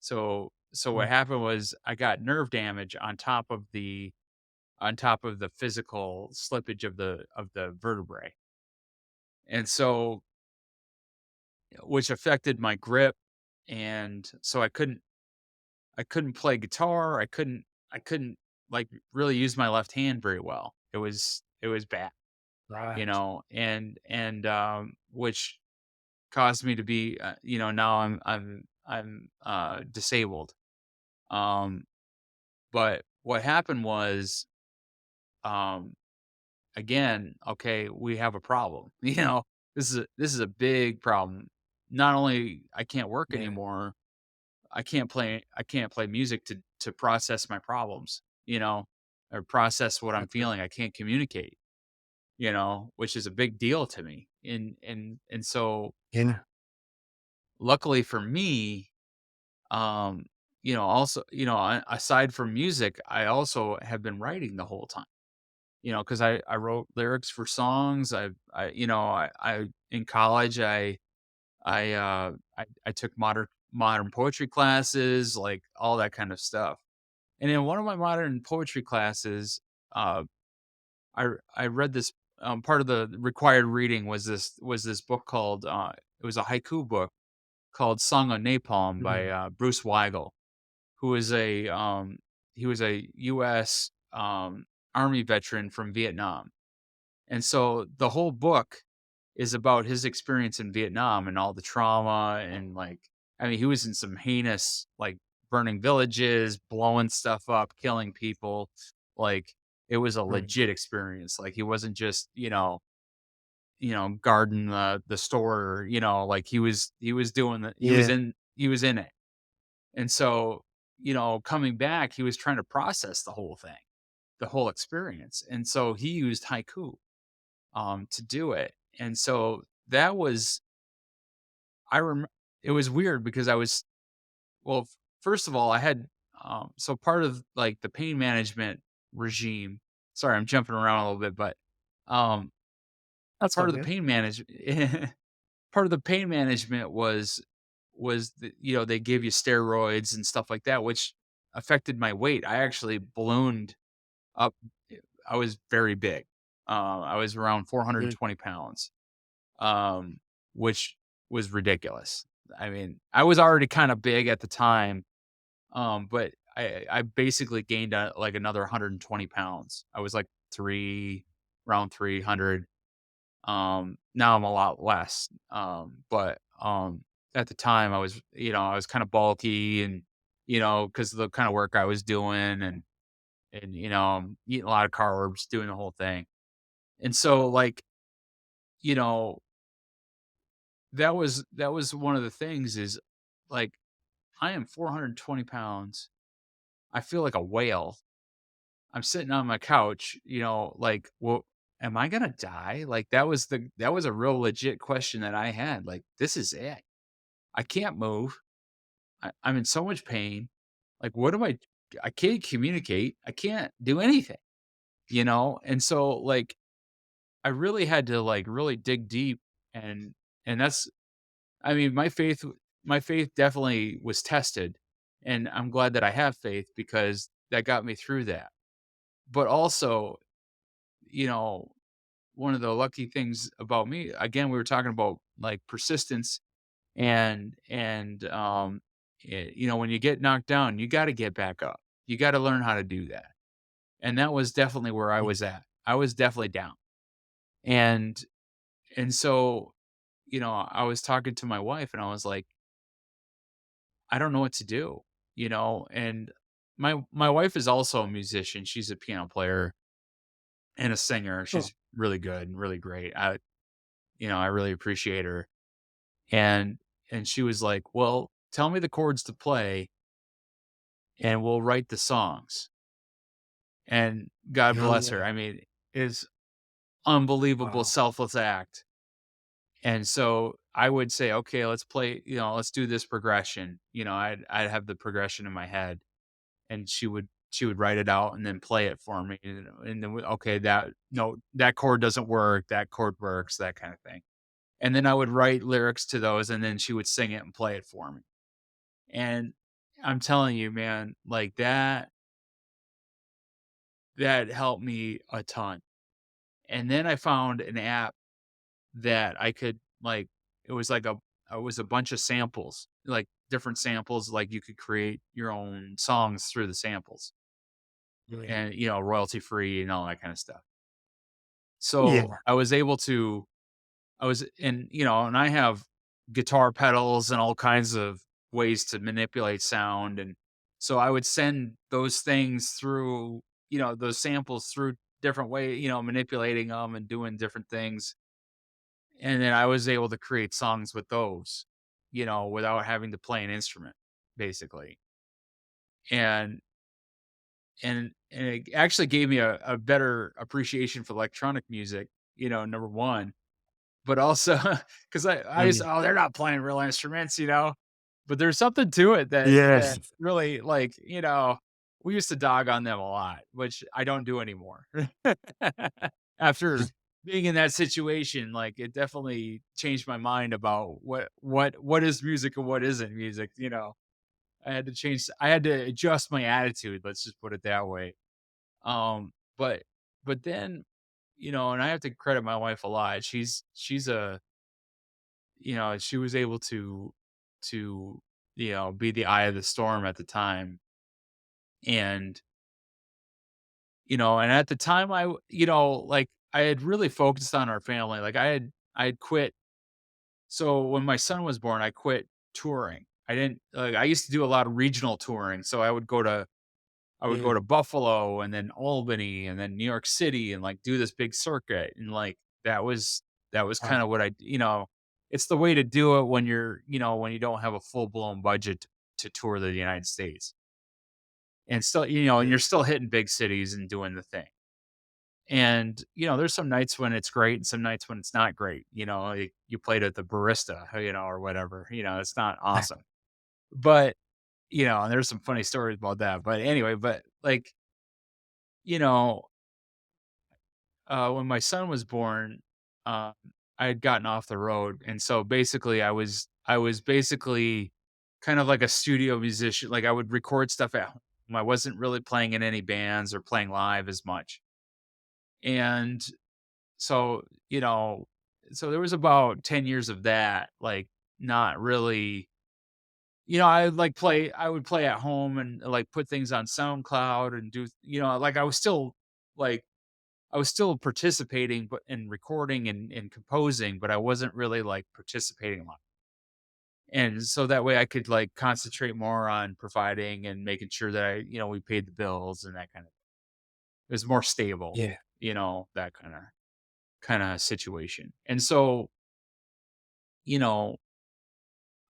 So what Mm, happened was I got nerve damage on top of the physical slippage of the vertebrae. And so which affected my grip, and so I couldn't play guitar, I couldn't, like, really use my left hand very well. It was bad, right. which caused me to be, now I'm disabled. Um, but what happened was, um, again, okay, we have a problem. This is a big problem. Not only I can't work Yeah. anymore, I can't play music to process my problems, or process what I'm Okay. feeling. I can't communicate, which is a big deal to me. And so Yeah. luckily for me, um, also, aside from music, I also have been writing the whole time. Because I wrote lyrics for songs. I in college I took modern poetry classes, like all that kind of stuff. And in one of my modern poetry classes, uh, I read this. Part of the required reading was this book called it was a haiku book called "Song on Napalm" by Mm, Bruce Weigel, who is he was a U.S. Army veteran from Vietnam. And so the whole book is about his experience in Vietnam and all the trauma and like, I mean, he was in some heinous, like burning villages, blowing stuff up, killing people. Like, It was a Right. legit experience. Like, he wasn't just, guarding the store, like he was doing the Yeah. he was in it. And so, coming back, he was trying to process the whole thing, the whole experience. And so he used haiku to do it. And so that was I remember it was weird because I was well, first of all, I had so part of like the pain management regime. Sorry, I'm jumping around a little bit, but um That's part all of the good. pain management part of the pain management was the, they gave you steroids and stuff like that, which affected my weight. I actually ballooned up. I was very big. I was around Yeah. 420 pounds, um, which was ridiculous. I mean, I was already kind of big at the time, but I basically gained like another 120 pounds. I was like around 300. Now I'm a lot less. At the time I was kind of bulky and, because of the kind of work I was doing and, eating a lot of carbs, doing the whole thing. And so like, you know, that was one of the things is like, I am 420 pounds. I feel like a whale. I'm sitting on my couch, like, well, am I gonna die? Like that was a real legit question that I had. Like, this is it. I can't move. I'm in so much pain. Like, what do I can't communicate. I can't do anything. And so like I really had to like really dig deep and that's I mean, my faith definitely was tested. And I'm glad that I have faith because that got me through that. But also, you know, one of the lucky things about me, again, we were talking about like persistence and when you get knocked down, you got to get back up. You got to learn how to do that. And that was definitely where I Yeah. was at. I was definitely down. And and so, I was talking to my wife and I was like, I don't know what to do, and my wife is also a musician. She's a piano player and a singer. Oh, She's really good and really great. I really appreciate her. And she was like, "Well, tell me the chords to play and we'll write the songs." And God hell bless her. yeah. I mean, is unbelievable Wow. selfless act. And so I would say, "Okay, let's play, let's do this progression." I'd have the progression in my head and she would write it out and then play it for me. And then okay, that no, that chord doesn't work, that chord works, that kind of thing. And then I would write lyrics to those and then she would sing it and play it for me. And I'm telling you, man, like that helped me a ton. And then I found an app that I could like it was like it was a bunch of samples, like different samples, like you could create your own songs through the samples Yeah. and royalty free and all that kind of stuff. So Yeah. I was able to I was and I have guitar pedals and all kinds of ways to manipulate sound. And so I would send those things through, those samples through different way, manipulating them and doing different things. And then I was able to create songs with those, without having to play an instrument, basically. And and it actually gave me a better appreciation for electronic music, number one. But also, 'cause I Hell just, yeah. "Oh, they're not playing real instruments." But there's something to it that Yes. really, like, we used to dog on them a lot, which I don't do anymore. After being in that situation, like, it definitely changed my mind about what is music and what isn't music. I had to adjust my attitude, let's just put it that way. Um, but but then, and I have to credit my wife a lot. She's a she was able to, be the eye of the storm at the time. And, and at the time like I had really focused on our family. Like I had quit. So when my son was born, I quit touring. I didn't like I used to do a lot of regional touring. So I would go to I would go Yeah. to Buffalo and then Albany and then New York City and like do this big circuit. And like that was Wow. kind of what it's the way to do it when when you don't have a full blown budget to tour the United States. And still, and Yeah. you're still hitting big cities and doing the thing. And, there's some nights when it's great and some nights when it's not great. Like you played at the barista, or whatever, it's not awesome. But, and there's some funny stories about that. But anyway, but like, you know, when my son was born, uh, I had gotten off the road. And so basically I was basically kind of like a studio musician. Like I would record stuff at home. I wasn't really playing in any bands or playing live as much. And so, so there was about 10 years of that, like, not really I would play at home and, like, put things on SoundCloud and do like, like, I was still participating, but in recording and composing, but I wasn't really, like, participating a lot. And so that way I could, like, concentrate more on providing and making sure that we paid the bills and that kind of it was more stable, Yeah. that kinda situation. And so, you know,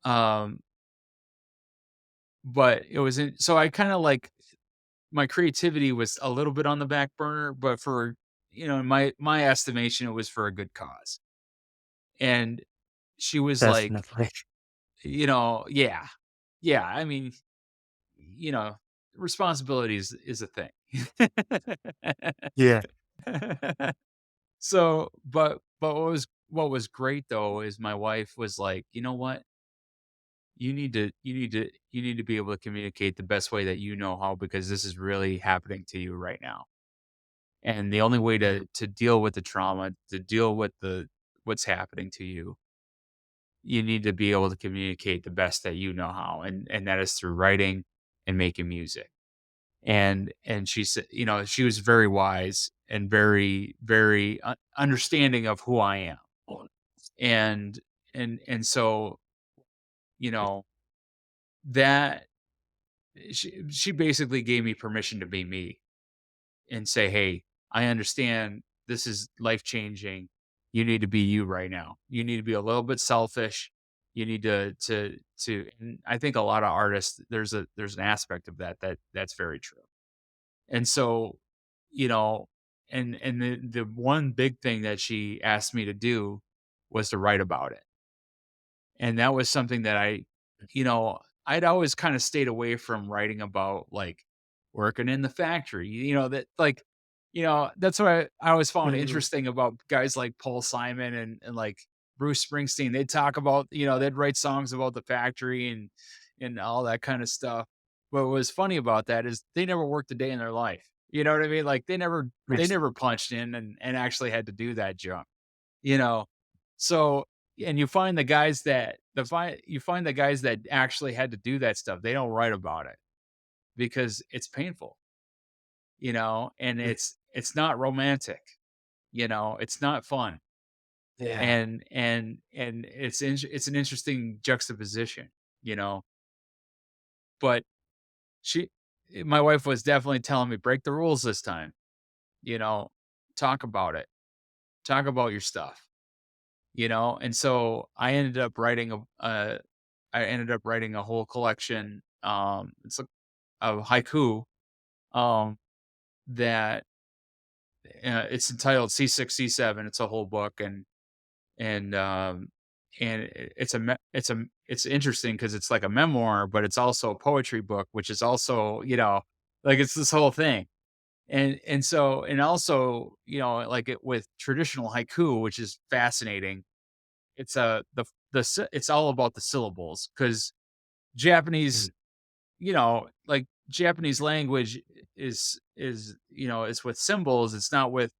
um, but it was in so I kinda like my creativity was a little bit on the back burner, but for, in my estimation, it was for a good cause. And she was like, Definitely. yeah. Yeah, I mean, you know, responsibility is a thing. Yeah. So, but what was great though is my wife was like, "You know what? You need to be able to communicate the best way that you know how because this is really happening to you right now. And the only way to deal with the trauma, to deal with what's happening to you, you need to be able to communicate the best that you know how, and that is through writing and making music." And she said, she was very wise and very, very understanding of who I am. And so, you know, that she basically gave me permission to be me and say, "Hey, I understand this is life changing. You need to be you right now. You need to be a little bit selfish. You need to." And I think a lot of artists there's an aspect of that's very true. And so, you know, and the one big thing that she asked me to do was to write about it. And that was something that I'd always kind of stayed away from writing about like working in the factory, that's what I always found Mhm. interesting about guys like Paul Simon and like Bruce Springsteen. They'd talk about, they'd write songs about the factory and all that kind of stuff. But what was funny about that is they never worked a day in their life. You know what I mean? Like they Yes. never punched in and actually had to do that junk, you know? So and you find the guys that actually had to do that stuff, they don't write about it because it's painful, and Yeah. it's not romantic, it's not fun. Yeah. And it's an interesting juxtaposition, you know. But she my wife was definitely telling me, break the rules this time, you know, talk about it. Talk about your stuff, and so I ended up writing a whole collection. It's a haiku. Um, that it's entitled C6 C7. It's a whole book, and it's interesting because it's like a memoir, but it's also a poetry book, which is also like it's this whole thing. And also like it with traditional haiku, which is fascinating. It's it's all about the syllables because Japanese, Mhm. like Japanese language is with symbols. It's not with,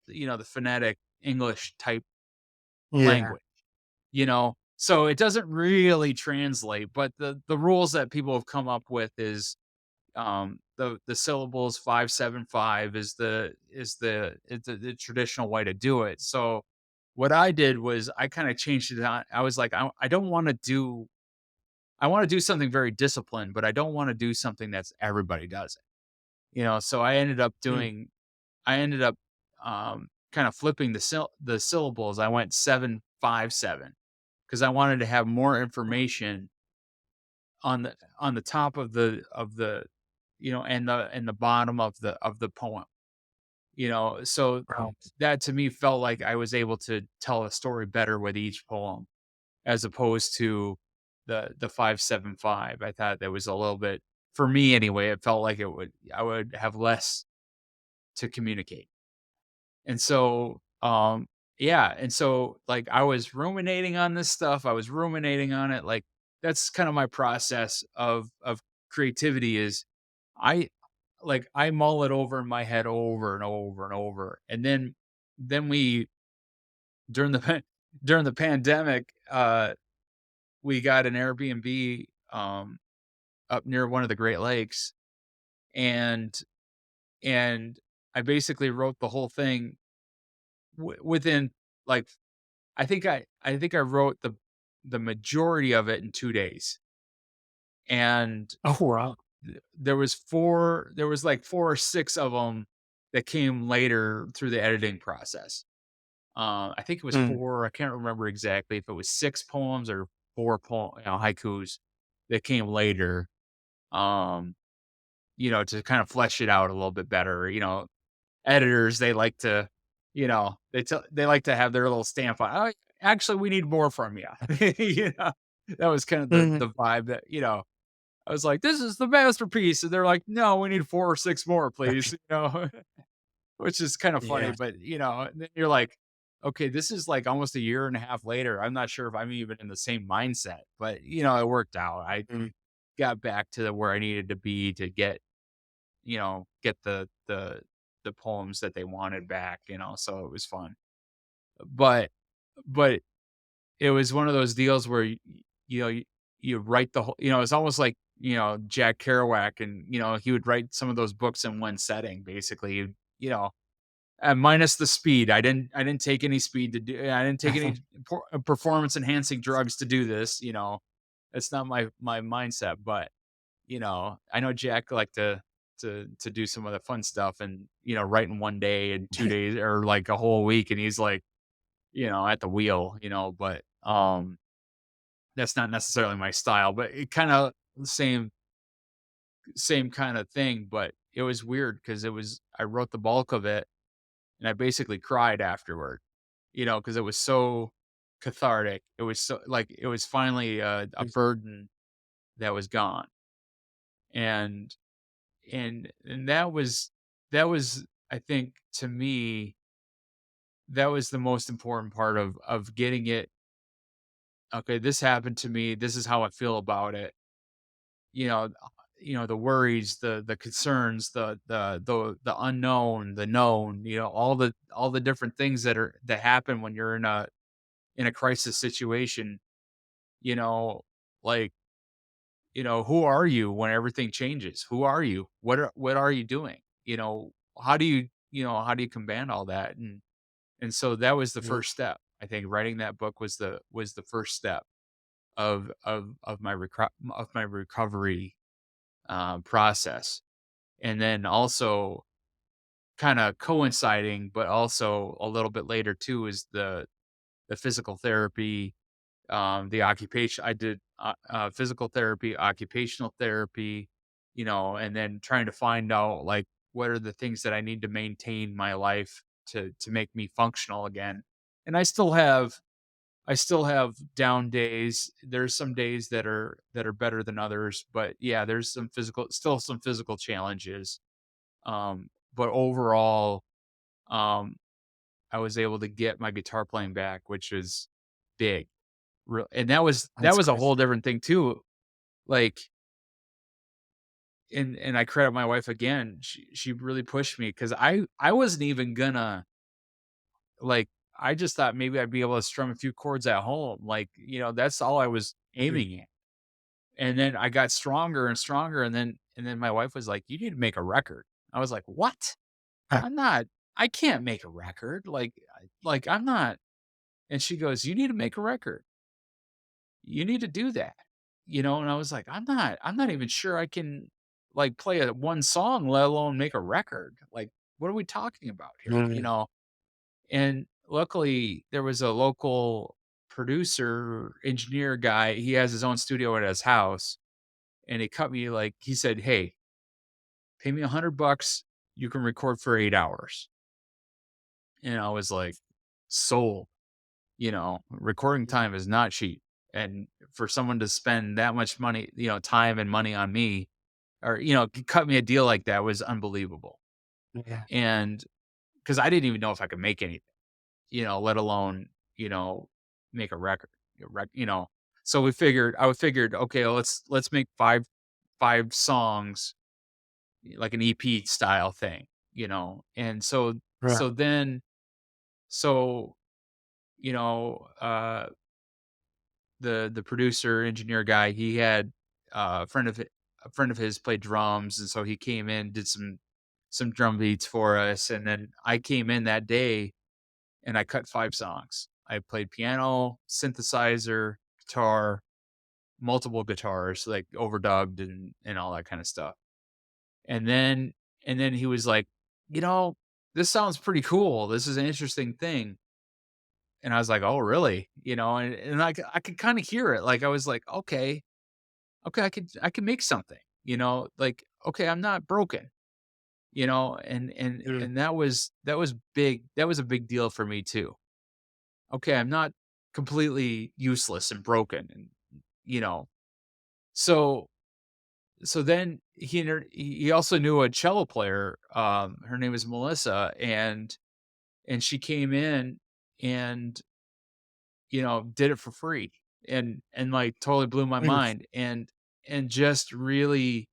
the phonetic English type Yeah. language, So it doesn't really translate, but the rules that people have come up with is the syllables 575 is the traditional way to do it. So what I did was I kind of changed it on. I was like, I don't want to do I want to do something very disciplined, but I don't want to do something that's everybody does it. So I ended up Mm. doing I ended up, kind of flipping the syllables. I went 757 because I wanted to have more information on the top and the bottom of the poem, so Wow. that to me felt like I was able to tell a story better with each poem as opposed to the 575. I thought that was a little bit, for me anyway, it felt like I would have less to communicate. And so, yeah, and so, like, I was ruminating on this stuff, I was ruminating on it, like, that's kind of my process of creativity is I I mull it over in my head over and over and over, and then we during the during the pandemic, we got an Airbnb, up near one of the Great Lakes, and and I basically wrote the whole thing within, like, I think I wrote the majority of it in 2 days, and Oh, wow. there was, like, 4 or 6 of them that came later through the editing process. I think it was Mm. 4, I can't remember exactly if it was 6 poems or 4 haikus that came later, um, to kind of flesh it out a little bit better. Editors, they like to, they like to have their little stamp on, "Oh, actually, we need more from you." You know? That was kind of Mhm. the vibe that, I was like, "This is the masterpiece," and they're like, "No, we need 4 or 6 more, please," Right. Which is kind of funny, Yeah. but, and then you're like, "Okay, this is, like, almost a year and a half later. I'm not sure if I'm even in the same mindset," but, it worked out. I Mm. got back to where I needed to be to get the poems that they wanted back, so it was fun. But but it was one of those deals where you know, you, you write the whole, it's almost like, Jack Kerouac, and, he would write some of those books in one setting, basically, minus the speed. I didn't take any speed to do, I didn't take any performance enhancing drugs to do this, it's not my mindset, but I know Jack liked to do some of the fun stuff and, write in 1 day and 2 days or like a whole week, and he's like, at the wheel, but that's not necessarily my style, but it kind of same kind of thing. But it was weird because I wrote the bulk of it and I basically cried afterward, because it was so cathartic. It was so, like, it was finally a burden that was gone. And that was, I think, to me, that was the most important part of getting it. Okay, this happened to me. This is how I feel about it. The worries, the concerns, the unknown, the known, all the different things that happen when you're in a crisis situation, you know, like, who are you when everything changes? Who are you? What are you doing? How do you combat all that? And so that was the Mhm. first step. I think writing that book was the first step of my recovery process. And then also kind of coinciding, but also a little bit later too, is the physical therapy, the occupation. I did physical therapy, occupational therapy, and then trying to find out, like, what are the things that I need to maintain my life to make me functional again. And I still have down days. There's some days that are better than others, but yeah, there's some physical challenges. But overall, um, I was able to get my guitar playing back, which is big. And that That's was a great. whole different thing too. Like, and I credit my wife again. She really pushed me because I wasn't even gonna, like, I just thought maybe I'd be able to strum a few chords at home. Like, that's all I was Mhm. aiming at. And then I got stronger and stronger, and then my wife was like, "You need to make a record." I was like, "What? Ah. I'm not I can't make a record, I'm not." And she goes, "You need to make a record. You need to do that." And I was like, I'm not even sure I can, like, play a one song, let alone make a record. Like, what are we talking about here?" You Mm. know? And luckily, there was a local producer, engineer guy, he has his own studio at his house, and he cut me, like he said, "Hey, pay me $100, you can record for 8 hours." And I was like, "Sold." Recording Yeah. time is not cheap, and for someone to spend that much money, time and money on me, or, cut me a deal like that was unbelievable. Yeah. And because I didn't even know if I could make anything, let alone, make a record, you know. So I figured, okay, let's make five songs, like an EP style thing, And so Right. so then so you know, the producer engineer guy, he had a friend of his played drums, and so he came in, did some drum beats for us, and then I came in that day and I cut 5 songs. I played piano, synthesizer, guitar, multiple guitars, like overdubbed and all that kind of stuff. And then he was like, "You know, this sounds pretty cool. This is an interesting thing." And I was like, "Oh, really?" And I could kind of hear it. Like I was like, "Okay, okay, I could make something." Like, okay, I'm not broken. Mm. And that was big. That was a big deal for me too. Okay, I'm not completely useless and broken, and you know. So then he also knew a cello player. Her name is Melissa, and she came in and did it for free, and like totally blew my Mm. mind, and just really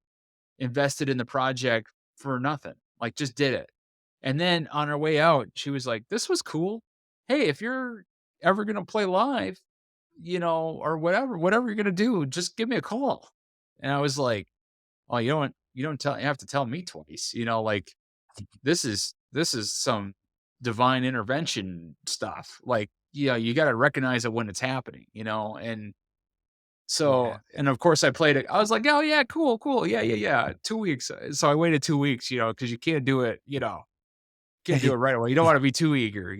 invested in the project for nothing. Like, just did it. And then on our way out, she was like, "This was cool. Hey, if you're ever gonna play live, or whatever you're gonna do, just give me a call." And I was like, "Oh, you have to tell me twice, like this is some divine intervention stuff. Like, you gotta recognize it when it's happening, and so, Yeah. and of course I played it. I was like, "Oh yeah, cool, cool. Yeah, yeah, yeah. 2 weeks." So I waited 2 weeks, because you can't do it, can't do it right away. You don't wanna be too eager,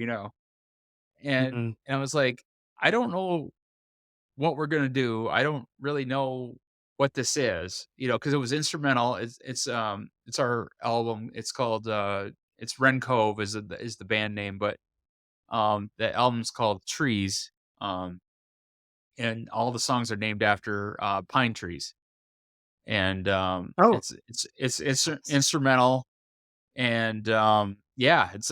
And Mm. and I was like, "I don't know what we're gonna do. I don't really know what this is," because it was instrumental. It's our album. It's called, it's Ren Cove is the band name, but, the album's called Trees, and all the songs are named after, pine trees. And, Oh, it's nice. instrumental, and, yeah, it's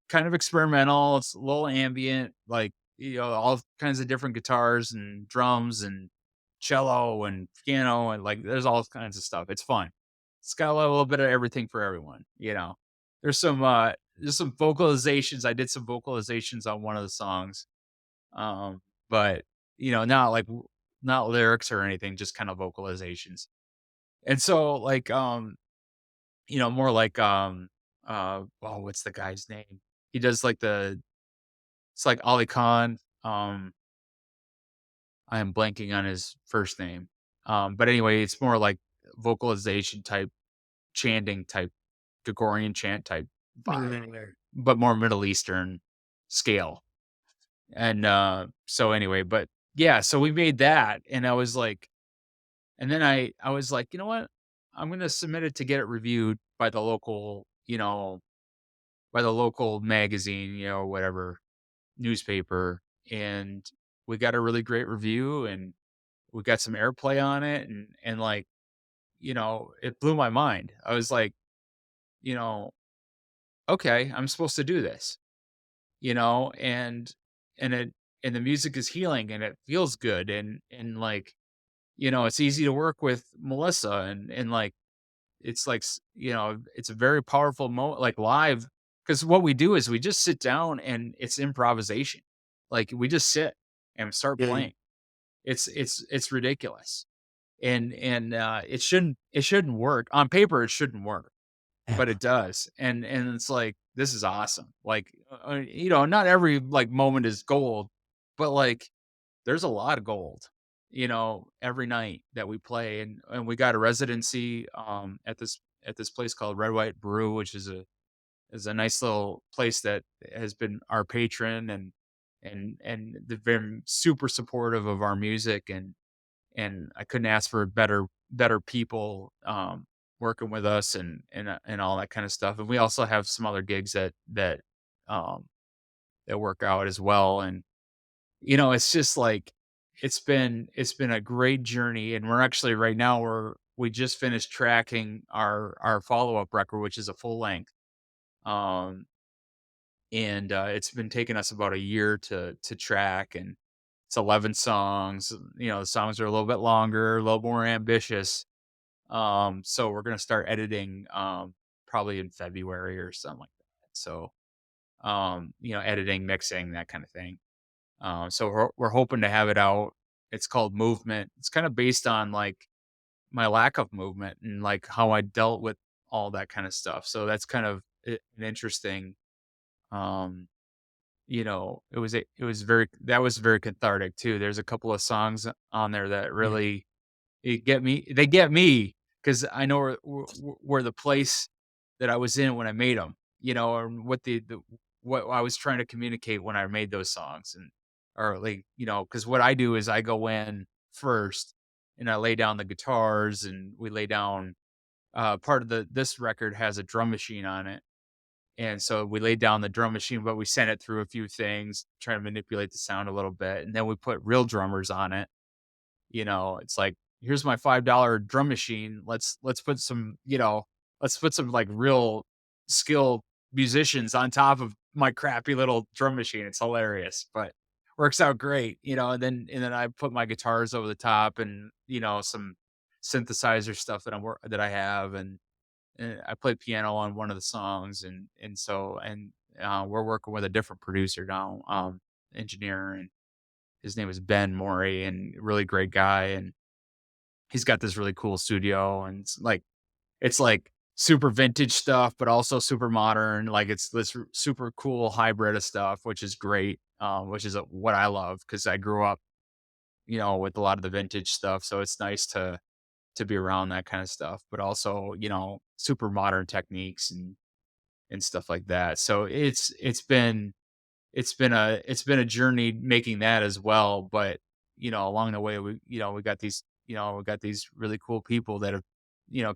kind of experimental, it's a little ambient, like, all kinds of different guitars and drums and cello and piano, and, like, there's all kinds of stuff, it's fun. It's got a little bit of everything for everyone. There's some vocalizations, I did some vocalizations on one of the songs, um, but, not like not lyrics or anything, just kind of vocalizations. And so, like, more like, oh, what's the guy's name? He does like it's like Ali Khan. I am blanking on his first name. But anyway, it's more like vocalization type, chanting type, Gregorian chant type vibe, Mm. but more Middle Eastern scale. And so anyway, but yeah, so we made that, and I was like, and then I was like, you know what? I'm gonna submit it to get it reviewed by the local, magazine, whatever newspaper, and we got a really great review, and we got some airplay on it, and like, it blew my mind. I was like, you know, okay, I'm supposed to do this, and it and the music is healing and it feels good, and like, it's easy to work with Melissa, and like, it's like, it's a very powerful moment, like live, because what we do is we just sit down and it's improvisation. Like, we just sit and start Yeah. playing. It's ridiculous. And it shouldn't work. On paper, it shouldn't work, Yeah. but it does. And it's like, this is awesome. Like, not every like moment is gold, but like, there's a lot of gold. every night that we play, and we got a residency, at this place called Red White Brew, which is a nice little place that has been our patron, and they've been super supportive of our music, and I couldn't ask for better people, working with us, and all that kind of stuff. And we also have some other gigs um, that work out as well. And it's just like it's been a great journey, and we're actually right now we just finished tracking our follow up record, which is a full length. Um, and it's been taking us about a year to track, and it's 11 songs. The songs are a little bit longer, a little more ambitious. So we're gonna start editing, probably in February or something like that. So, editing, mixing, that kind of thing. So we're hoping to have it out. It's called Movement. It's kind of based on like my lack of movement and like how I dealt with all that kind of stuff. So that's kind of an interesting. Um, it was very cathartic too. There's a couple of songs on there that Yeah, really they get me, because I know where the place that I was in when I made them, or what what I was trying to communicate when I made those songs. And or like, because what I do is I go in first and I lay down the guitars, and we lay down, part of this record has a drum machine on it. And so we laid down the drum machine, but we sent it through a few things, trying to manipulate the sound a little bit, and then we put real drummers on it. It's like, "Here's my $5 drum machine. Let's put some, like, real skilled musicians on top of my crappy little drum machine." It's hilarious, but works out great, and then I put my guitars over the top, and, some synthesizer stuff that I have, and I played piano on one of the songs, we're working with a different producer now, engineer, and his name is Ben Morey, and really great guy. And he's got this really cool studio, and it's like super vintage stuff, but also super modern. Like it's this super cool hybrid of stuff, which is great. Which is what I love, because I grew up, with a lot of the vintage stuff. So it's nice to be around that kind of stuff, but also, super modern techniques and stuff like that. So it's been a journey making that as well. But along the way, we got these really cool people that have,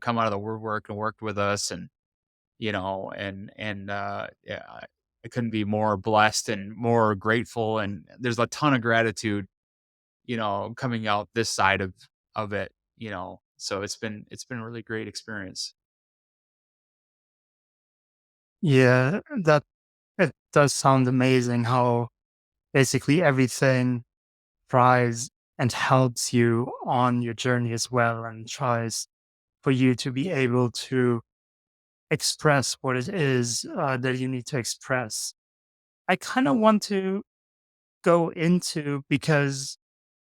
come out of the woodwork and worked with us. And yeah, I couldn't be more blessed and more grateful. And there's a ton of gratitude, coming out this side of it. So it's been a really great experience. yeah, that it does sound amazing how basically everything tries and helps you on your journey as well, and tries for you to be able to express what it is that you need to express. I kind of want to go into, because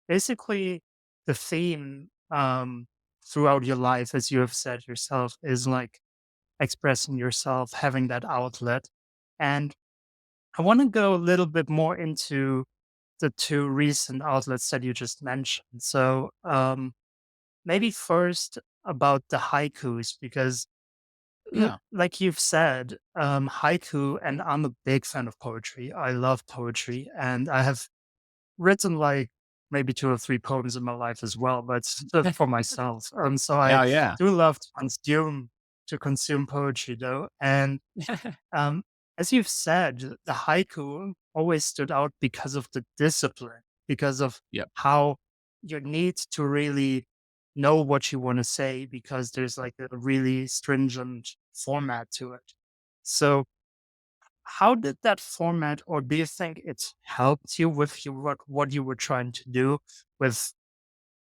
basically the theme throughout your life, as you have said yourself, is like expressing yourself, having that outlet. And I want to go a little bit more into the two recent outlets that you just mentioned. So maybe first about the haikus, because Yeah. like you've said, haiku, and I'm a big fan of poetry. I love poetry, and I have written like maybe two or three poems in my life as well, but it's just for myself. So I Yeah, yeah. do love to consume poetry though. And um, as you've said, the haiku always stood out because of the discipline, because of Yep. how you need to really know what you want to say, because there's like a really stringent format to it. So, how did that format, or do you think it helped you with what you were trying to do with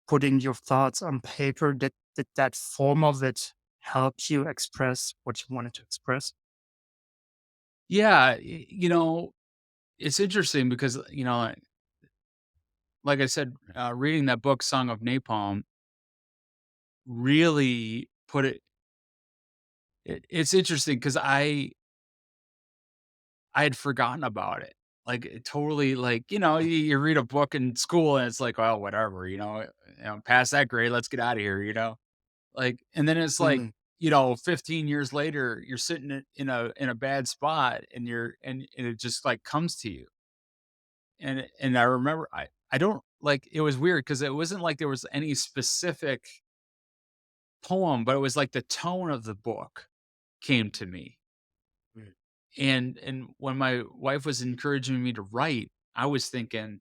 putting your thoughts on paper? Did that form of it help you express what you wanted to express? Yeah, it's interesting because, like I said, reading that book, Song of Napalm, really it's interesting because I had forgotten about it. Like, it totally, like, you read a book in school and it's like, "Oh, whatever," "Pass that grade, let's get out of here," you know? Like, and then it's like, Mm, 15 years later, you're sitting in a bad spot and and it just, like, comes to you. And I remember I don't like, it was weird because it wasn't like there was any specific poem, but it was like the tone of the book came to me. mm, And when my wife was encouraging me to write, I was thinking,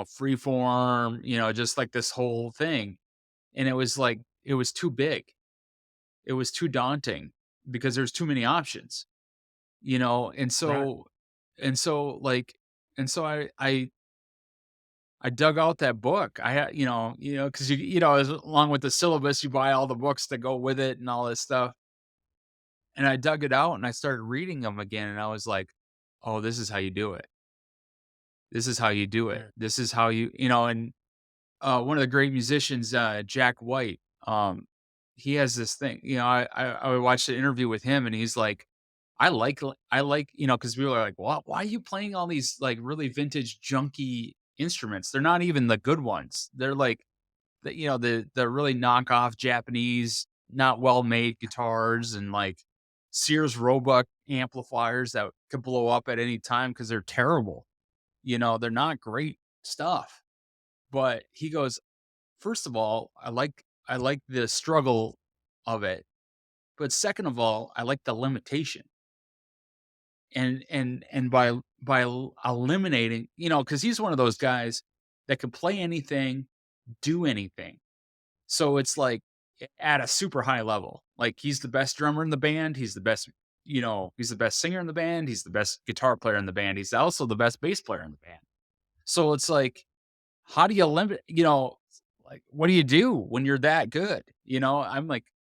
free form, just like this whole thing. And it was like it was too big. It was too daunting because there's too many options, and right. so and so like and so I dug out that book. I had, because as along with the syllabus, you buy all the books that go with it and all this stuff. And I dug it out and I started reading them again, and I was like, "Oh, this is how you do it. This is how you do it. Mm, This is how And one of the great musicians, Jack White, he has this thing. I watched an interview with him, and he's like, I like, because people are like, why are you playing all these like really vintage junky instruments? They're not even the good ones. They're like the really knockoff Japanese, not well made guitars and like Sears Roebuck amplifiers that could blow up at any time because they're terrible. They're not great stuff." But he goes, "First of all, I like the struggle of it, but second of all, I like the limitation." And eliminating, because he's one of those guys that can play anything, do anything. So it's like at a super high level. Like, he's the best drummer in the band, he's the best singer in the band, he's the best guitar player in the band, he's also the best bass player in the band. So it's like, how do you limit, like, what do you do when you're that good?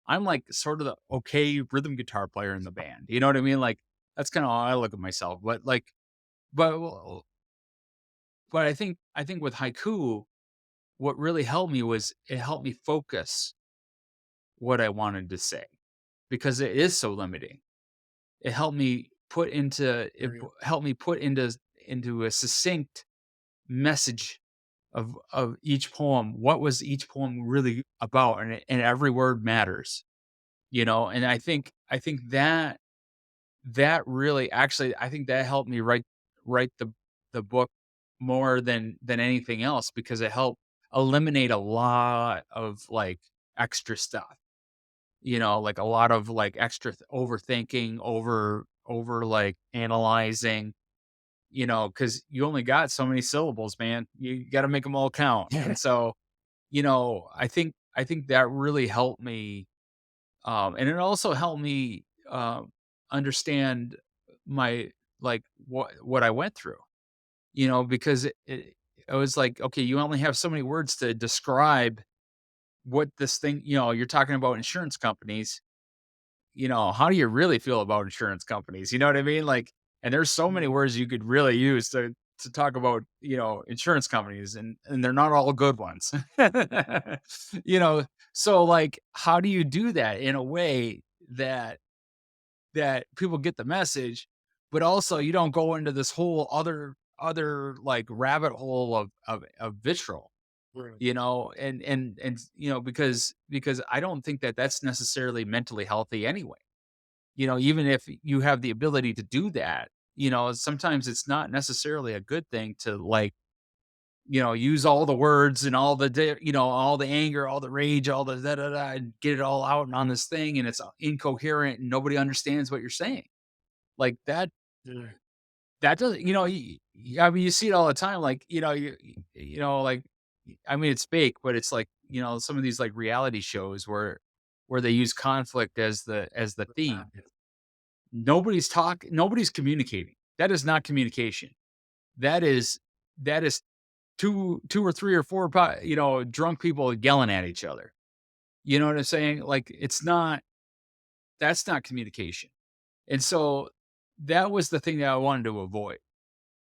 I'm like sort of the okay rhythm guitar player in the band. You know what I mean? Like, that's kind of how I look at myself. But but I think with haiku, what really helped me was it helped me focus what I wanted to say because it is so limiting. It helped me mm, put into a succinct message of each poem. What was each poem really about? And every word matters, and I think that really, actually, I think that helped me write the book more than anything else because it helped eliminate a lot of like extra stuff. Like a lot of like extra overthinking, like analyzing, because you only got so many syllables, man. You got to make them all count. yeah, And so, I think that really helped me. And it also helped me understand my like what I went through, because I was like, okay, you only have so many words to describe what this thing, you're talking about insurance companies. How do you really feel about insurance companies? You know what I mean? Like, and there's so many mm, words you could really use to talk about, insurance companies, and they're not all good ones. you know, so like, how do you do that in a way that people get the message, but also you don't go into this whole other like rabbit hole of vitriol, mm, because I don't think that that's necessarily mentally healthy anyway. Even if you have the ability to do that, sometimes it's not necessarily a good thing to like, use all the words and all the anger, all the rage, all the da da da, and get it all out on this thing, and it's incoherent and nobody understands what you're saying. Like yeah, that doesn't, I mean, you see it all the time. Like, like, I mean, it's fake, but it's like, some of these like reality shows where they use conflict as the theme. right, Nobody's communicating. That is not communication. That is two or three or four drunk people yelling at each other. You know what I'm saying? Like, that's not communication. And so that was the thing that I wanted to avoid,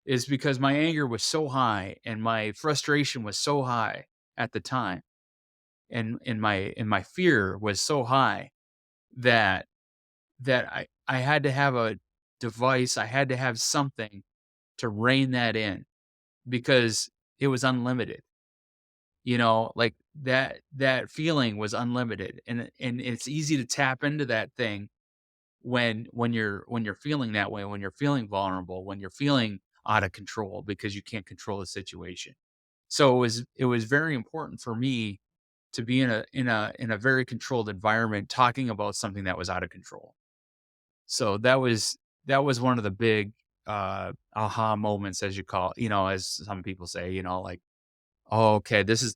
is because my anger was so high and my frustration was so high at the time, and my fear was so high that I had to have a device, I had to have something to rein that in because it was unlimited. Like that feeling was unlimited, and it's easy to tap into that thing when you're feeling that way, when you're feeling vulnerable, when you're feeling out of control because you can't control the situation. So it was very important for me to be in a very controlled environment talking about something that was out of control. So that was one of the big aha moments, as you call, as some people say, like, "Oh, okay, this is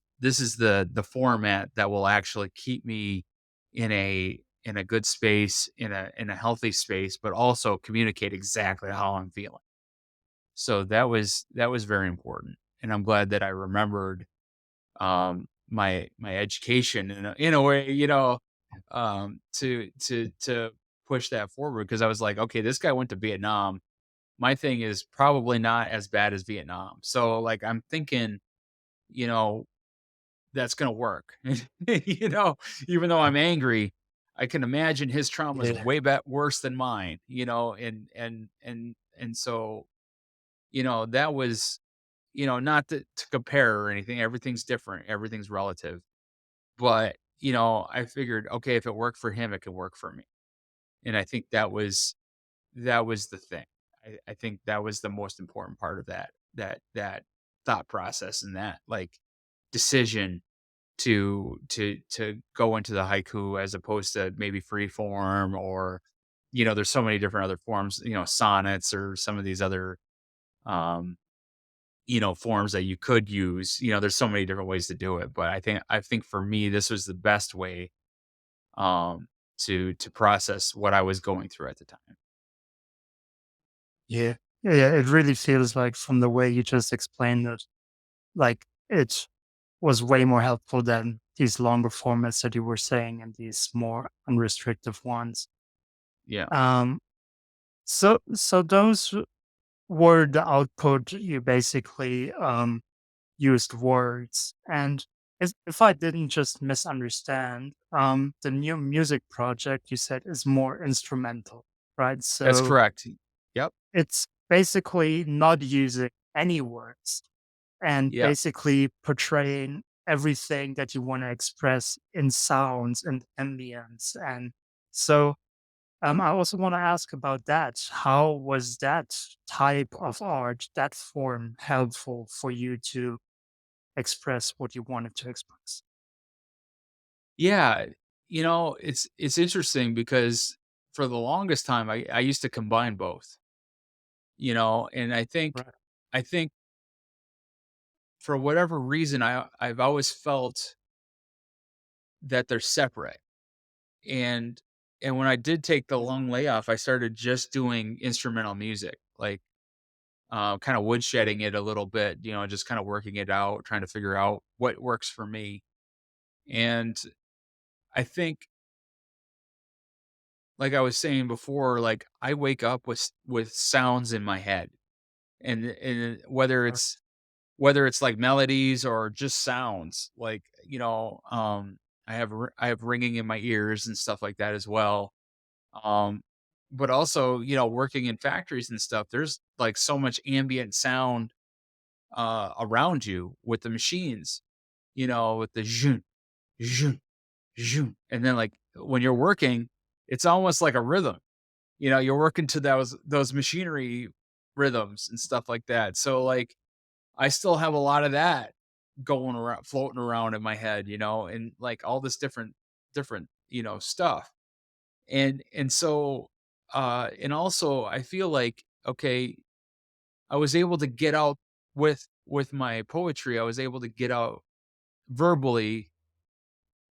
the format that will actually keep me in a good space, in a healthy space, but also communicate exactly how I'm feeling." So that was very important, and I'm glad that I remembered my education in a way, to push that forward because I was like, okay, this guy went to Vietnam. My thing is probably not as bad as Vietnam. So like I'm thinking, you know, that's gonna work. you know, Even though I'm angry, I can imagine his trauma is Yeah. way worse than mine, and so, that was, not to compare or anything. Everything's different, everything's relative. But, I figured, okay, if it worked for him, it could work for me. And I think that was the thing. I think that was the most important part of that thought process and that like decision to go into the haiku as opposed to maybe free form or there's so many different other forms, sonnets or some of these other um forms that you could use. There's so many different ways to do it, but I think for me this was the best way um, to process what I was going through at the time. Yeah. Yeah, yeah, it really feels like from the way you just explained it, like it was way more helpful than these longer formats that you were saying and these more unrestricted ones. Yeah, Um, so those were the output you basically used words. And if I didn't just misunderstand, the new music project you said is more instrumental, right? that's So correct. Yep, it's basically not using any words and yep. basically portraying everything that you want to express in sounds and ambience. And so I also want to ask about that. How was that type of art, that form, helpful for you to express what you wanted to express? Yeah, it's interesting because for the longest time I used to combine both, and Right. I think for whatever reason I've always felt that they're separate. And and when I did take the long layoff, I started just doing instrumental music, like kind of woodshedding it a little bit, just kind of working it out, trying to figure out what works for me. And I think, like I was saying before, like I wake up with sounds in my head, and Right. whether it's like melodies or just sounds, like I have ringing in my ears and stuff like that as well. Um, but also, working in factories and stuff, there's like so much ambient sound around you with the machines, with the zhun, zhun, zhun. And then like when you're working, it's almost like a rhythm. You're working to those machinery rhythms and stuff like that. So like I still have a lot of that going around, floating around in my head, and like all this different, stuff. And so and also I feel like, okay, I was able to get out with my poetry, I was able to get out verbally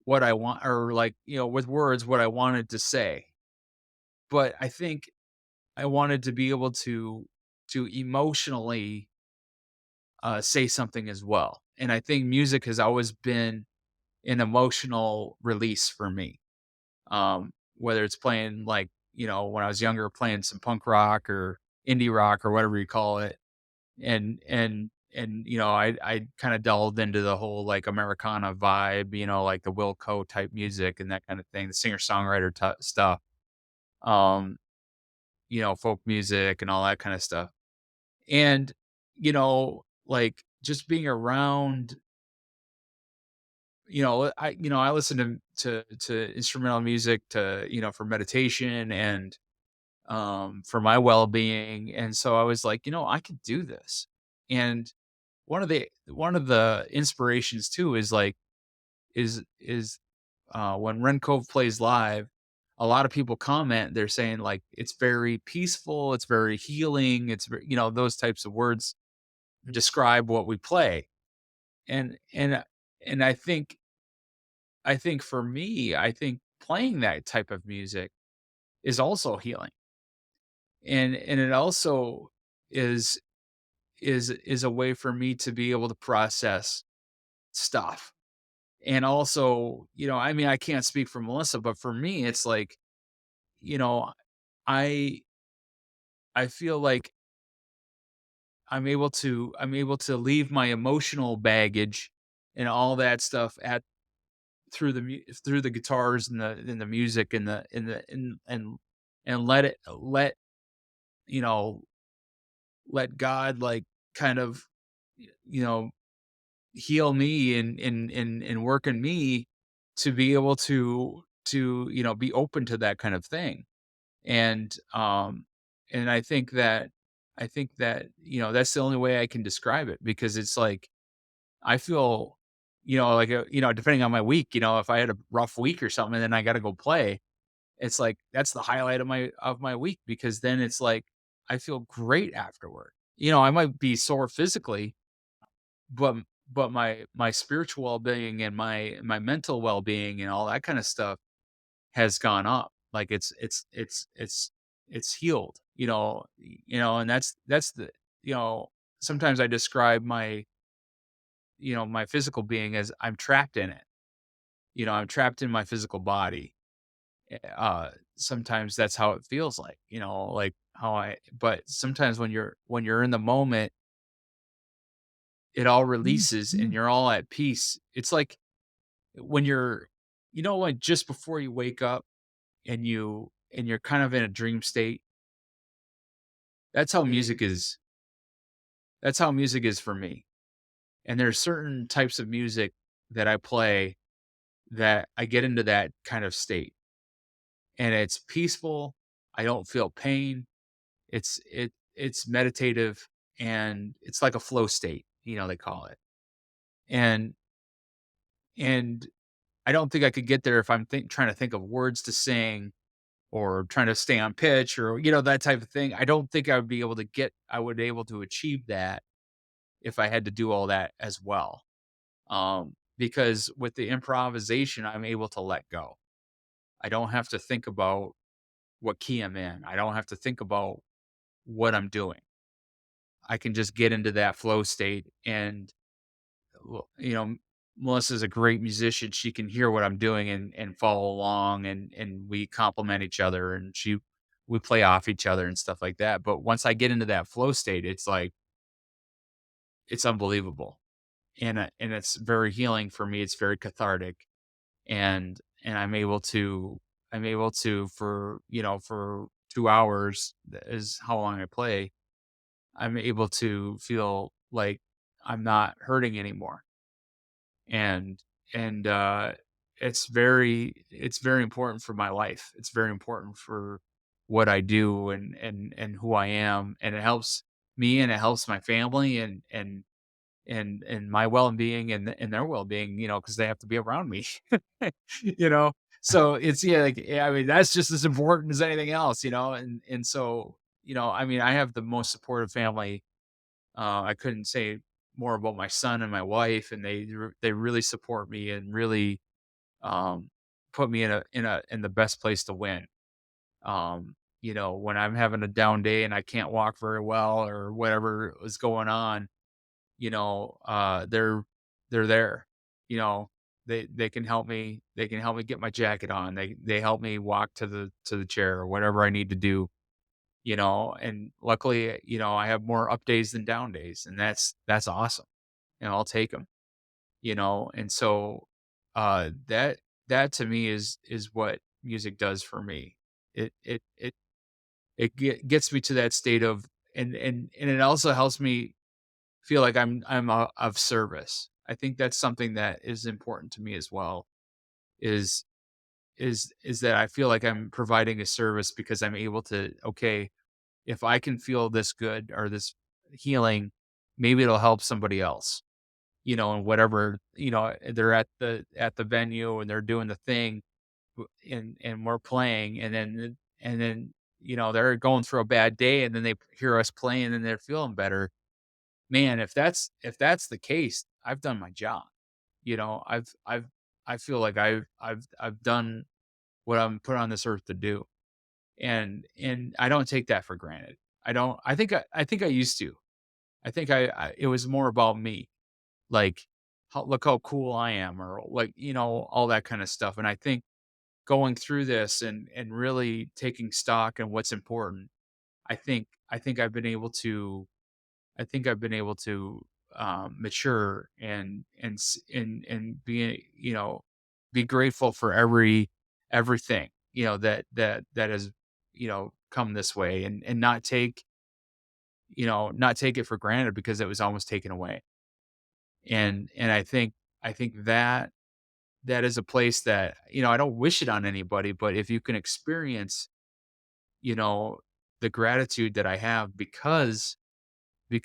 what I want, or like, with words what I wanted to say. But I think I wanted to be able to emotionally say something as well. And I think music has always been an emotional release for me. Whether it's playing like, when I was younger, playing some punk rock or indie rock or whatever you call it. And I kind of delved into the whole like Americana vibe, like the Wilco type music and that kind of thing, the singer-songwriter stuff, um, folk music and all that kind of stuff. And, like, just being around, I listen to instrumental music for meditation and, for my well-being, and so I was like, I could do this. And one of the inspirations too is, like, when Ren Cove plays live, a lot of people comment, they're saying, like, "It's very peaceful, it's very healing," those types of words describe what we play. And I think for me, I think playing that type of music is also healing. And it also is is a way for me to be able to process stuff. And also, I mean, I can't speak for Melissa, but for me, it's like, you know, I I feel like I'm able to leave my emotional baggage and all that stuff at through the guitars and the music and you know let God, like, kind of, you know heal me and work in me to be able to be open to that kind of thing. And I think that that's the only way I can describe it, because it's like I feel, like, depending on my week, if I had a rough week or something and then I got to go play, it's like that's the highlight of my week, because then it's like I feel great afterward. I might be sore physically, but my spiritual well-being and my mental well-being and all that kind of stuff has gone up. Like, it's healed, and that's the you know, sometimes I describe my physical being as I'm trapped in it. I'm trapped in my physical body. Sometimes that's how it feels like, like how but sometimes when you're in the moment, it all releases and you're all at peace. It's like when like just before you wake up and you're kind of in a dream state. That's how Yeah. music is. That's how music is for me. And there's certain types of music that I play that I get into that kind of state. And it's peaceful. I don't feel pain. It's meditative, and it's like a flow state, they call it. And and I don't think I could get there if I'm trying to think of words to sing or trying to stay on pitch, or that type of thing. I don't think I would able to achieve that if I had to do all that as well. Because with the improvisation, I'm able to let go. I don't have to think about what key I'm in. I don't have to think about what I'm doing. I can just get into that flow state. And well, Melissa's a great musician. She can hear what I'm doing and follow along, and we complement each other, and we play off each other and stuff like that. But once I get into that flow state, it's like it's unbelievable. And it's very healing for me. It's very cathartic. And I'm able to for 2 hours is how long I play. I'm able to feel like I'm not hurting anymore. And and it's very important for my life. It's very important for what I do and who I am, and it helps me and it helps my family and my well-being and their well-being, because they have to be around me. you know so it's, yeah, like, yeah, I mean, that's just as important as anything else, and so, I mean, I have the most supportive family. I couldn't say more about my son and my wife, and they really support me and really, um, put me in the best place to win. When I'm having a down day and I can't walk very well or whatever is going on, they're there. You know, they can help me. They can help me get my jacket on. They help me walk to the chair or whatever I need to do. And luckily, I have more up days than down days, and that's awesome. I'll take them. And so, that to me is what music does for me. It gets me to that state of and it also helps me feel like I'm of service. I think that's something that is important to me as well, is is that I feel like I'm providing a service because I'm able to, okay, if I can feel this good or this healing, maybe it'll help somebody else, and whatever, they're at the venue and they're doing the thing, and we're playing, and then they're going through a bad day, and then they hear us playing and they're feeling better. Man, if that's the case, I've done my job. I feel like I've done what I'm put on this earth to do, and I don't take that for granted. I don't. I think I used to. I think it was more about me, like, look how cool I am, or like, all that kind of stuff. And I think going through this and really taking stock in what's important, I think I've been able to mature and be grateful for everything that has come this way, and not take it for granted because it was almost taken away. And I think that is a place that, I don't wish it on anybody, but if you can experience, you know, the gratitude that I have because of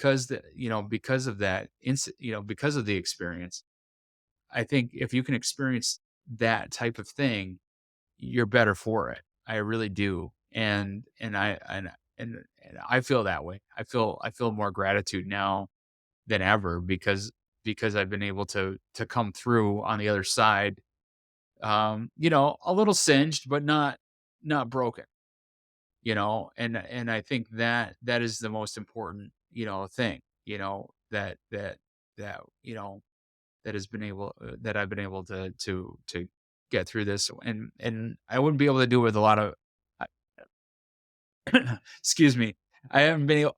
that because of the experience, I think if you can experience that type of thing, you're better for it. I really do. And I feel that way. I feel more gratitude now than ever because I've been able to come through on the other side, a little singed, but not broken, and I think that is the most important, thing, that has been able that I've been able to get through this, and I wouldn't be able to do it with a lot of excuse me. I haven't been able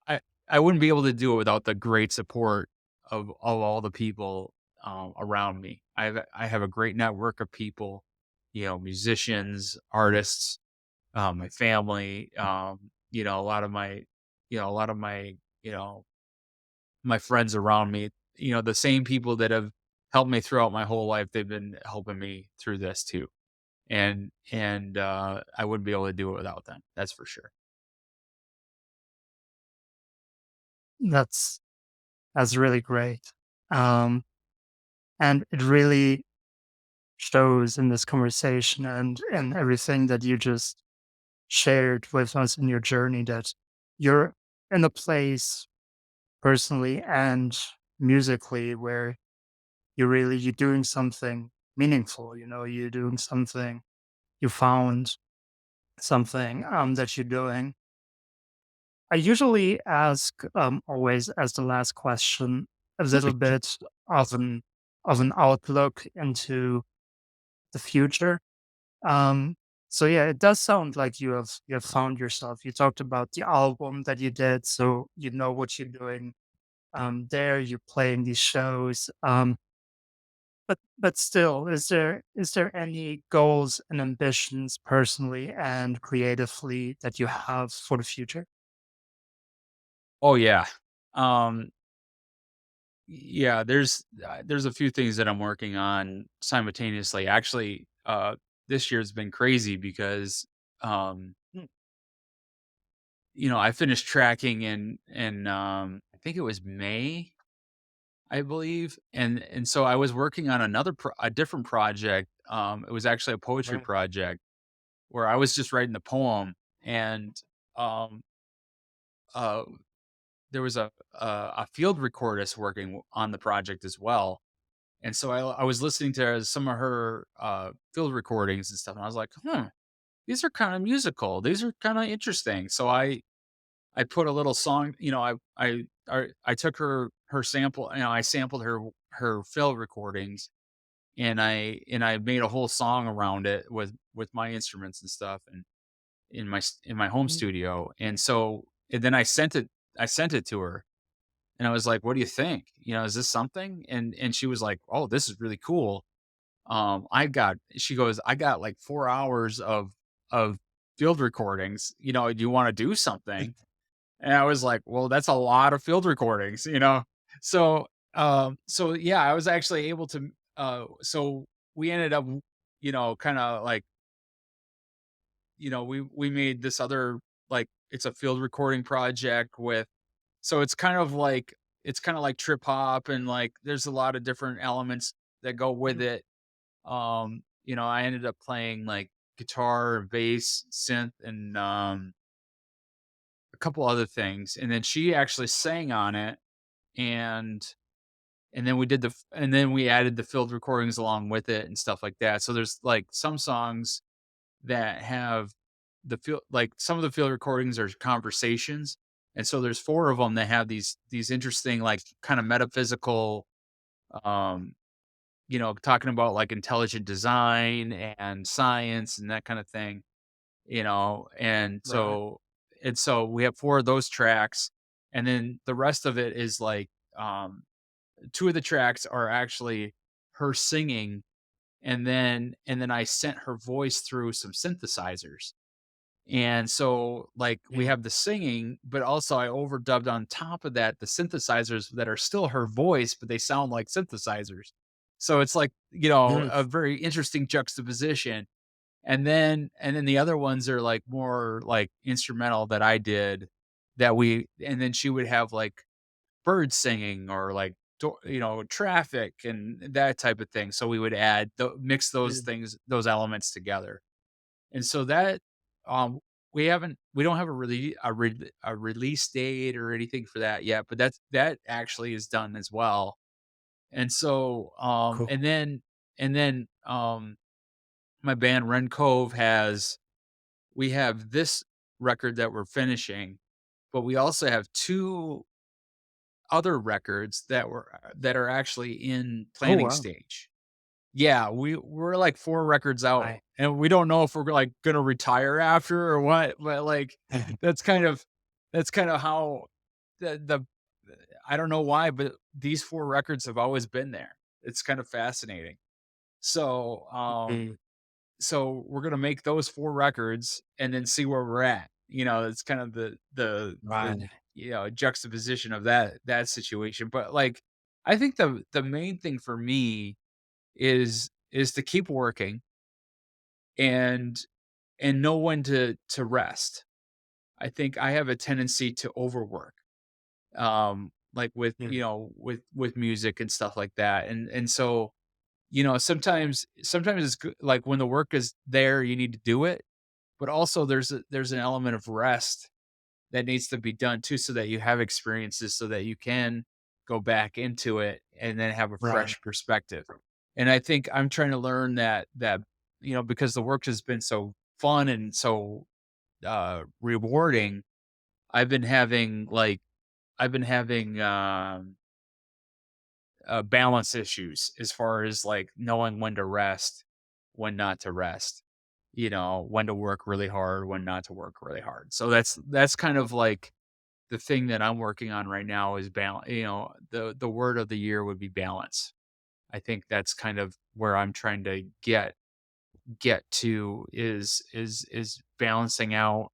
I wouldn't be able to do it without the great support of all the people, around me. I have a great network of people, musicians, artists, my family, a lot of my a lot of my, you know, my friends around me, the same people that have helped me throughout my whole life, they've been helping me through this too. And I wouldn't be able to do it without them. That's for sure. That's that's really great. Um, and it really shows in this conversation and everything that you just shared with us in your journey that you're in a place personally and musically where you're doing something meaningful, you're doing something, you found something that you're doing. I usually ask, always as the last question, a little bit of an outlook into the future. Um, so yeah, it does sound like you have found yourself. You talked about the album that you did, so you know what you're doing. There, you're playing these shows. But still, is there any goals and ambitions personally and creatively that you have for the future? Oh yeah. Um, yeah, there's a few things that I'm working on simultaneously. Actually, this year's been crazy because um I finished tracking in I think it was May, I believe, and so I was working on a different project. It was actually a poetry Right. project where I was just writing the poem, and um, uh, there was a field recordist working on the project as well, and so I was listening to some of her field recordings and stuff, and I was like, these are kind of musical. These are kind of interesting. So I put a little song, I took her sample, I sampled her field recordings, and I made a whole song around it with my instruments and stuff, and in my home Mm. studio. And then I sent it to her, and I was like, "What do you think? Is this something?" And she was like, "Oh, this is really cool." She goes, "I got like 4 hours of field recordings. Do you want to do something?" And I was like, "Well, that's a lot of field recordings," you know? So, so yeah, I was actually able to, so we ended up, kinda like, we made this other, like, it's a field recording project with, so it's kinda like trip hop, and, like, there's a lot of different elements that go with Mm. it. I ended up playing, like, guitar, bass, synth, and, a couple other things, and then she actually sang on it, and and then we added the field recordings along with it and stuff like that. So there's, like, some songs that have some of the field recordings are conversations, and so there's 4 of them that have these interesting, like, kinda metaphysical, um, talking about, like, intelligent design and science and that kinda thing, and Right. so we have 4 of those tracks, and then the rest of it is, like, um 2 of the tracks are actually her singing, and then I sent her voice through some synthesizers. And so, like, we Mm. have the singing, but also I overdubbed on top of that the synthesizers that are still her voice, but they sound like synthesizers. So it's like, Mm. a very interesting juxtaposition. And then the other ones are, like, more like instrumental that I did, and then she would have, like, birds singing, or, like, traffic and that type of thing. So we would mix those Mm. things, those elements together. And so that, um, we don't have a release date or anything for that yet, but that actually is done as well. And so, Cool. my band Ren Cove we have this record that we're finishing, but we also have 2 other records that are actually in Oh, planning wow. stage. Yeah, we're like 4 records out, I and we don't know if we're, like, gonna retire after or what, but, like, that's kind of that's kind of how the I don't know why, but these 4 records have always been there. It's kind of fascinating. So, Mm. so we're gonna make those 4 records and then see where we're at. It's kind of the Right. juxtaposition of that situation. But, like, I think the main thing for me is to keep working, and know when to rest. I think I have a tendency to overwork, like, Mm. with music and stuff like that. And so, sometimes it's good, like, when the work is there, you need to do it, but also there's an element of rest that needs to be done too, so that you have experiences, so that you can go back into it and then have a Right. fresh perspective. And I think I'm trying to learn that, because the work has been so fun and so, rewarding, I've been having, balance issues as far as, like, knowing when to rest, when not to rest, when to work really hard, when not to work really hard. So that's kind of like the thing that I'm working on right now is balance. The word of the year would be balance. I think that's kind of where I'm trying to get to, is balancing out,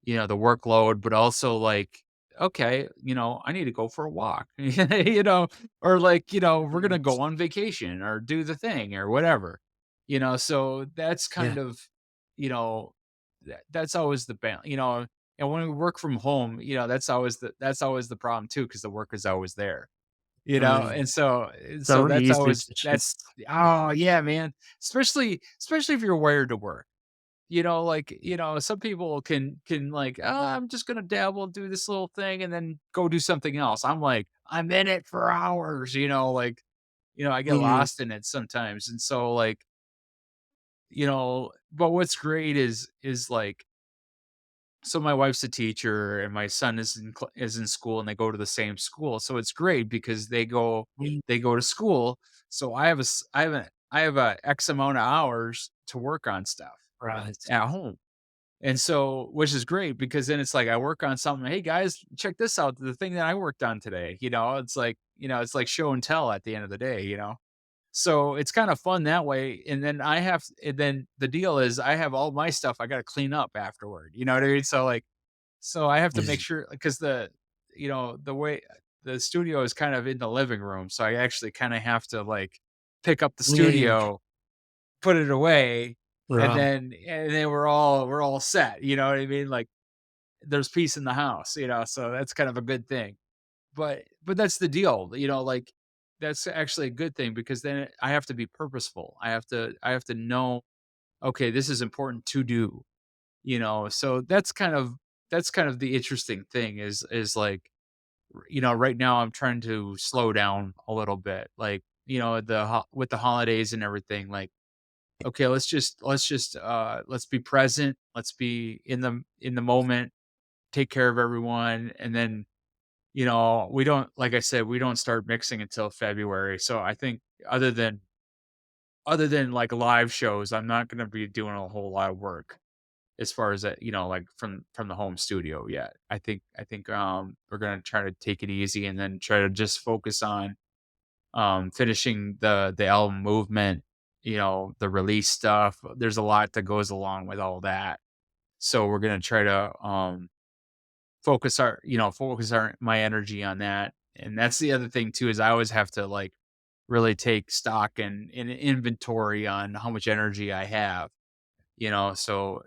the workload, but also, like, okay, I need to go for a walk, or, like, we're gonna Mm. go on vacation or do the thing or whatever, so that's Yeah. kind of, you know, that's always the and when we work from home, that's always the problem too, because the work is always there, Mm. and so So that's easy always to that's just oh yeah, man, especially if you're wired to work. Like, some people can, like, "Oh, I'm just gonna dabble, do this little thing, and then go do something else." I'm like, "I'm in it for hours," like, I get mm. lost in it sometimes, and so, like, but what's great is, like, so my wife's a teacher and my son is in school, and they go to the same school, so it's great because Mm. they go to school, so I have a X amount of hours to work on stuff Right. at home. And so, which is great because then it's like I work on something. Hey guys, check this out. The thing that I worked on today. It's like show and tell at the end of the day. So it's kind of fun that way. And then the deal is I have all my stuff I got to clean up afterward. You know what I mean? So, like, So I have to make sure because the way the studio is kind of in the living room, so I actually kind of have to like pick up the Yeah. studio, put it away, Right. and then we're all set. You know what I mean? Like there's peace in the house, so that's kind of a good thing. But that's the deal, like that's actually a good thing because then I have to be purposeful. I have to know, okay, this is important to do, so that's kind of the interesting thing is like right now I'm trying to slow down a little bit, like with the holidays and everything, like okay, let's be present, let's be in the moment, take care of everyone, and then we don't, like I said, we don't start mixing until February. So I think other than like live shows, I'm not going to be doing a whole lot of work as far as that, like from the home studio yet. I think we're going to try to take it easy and then try to just focus on finishing the album movement, the release stuff. There's a lot that goes along with all that. So we're going to try to focus our my energy on that. And that's the other thing too, is I always have to like really take stock and inventory on how much energy I have. So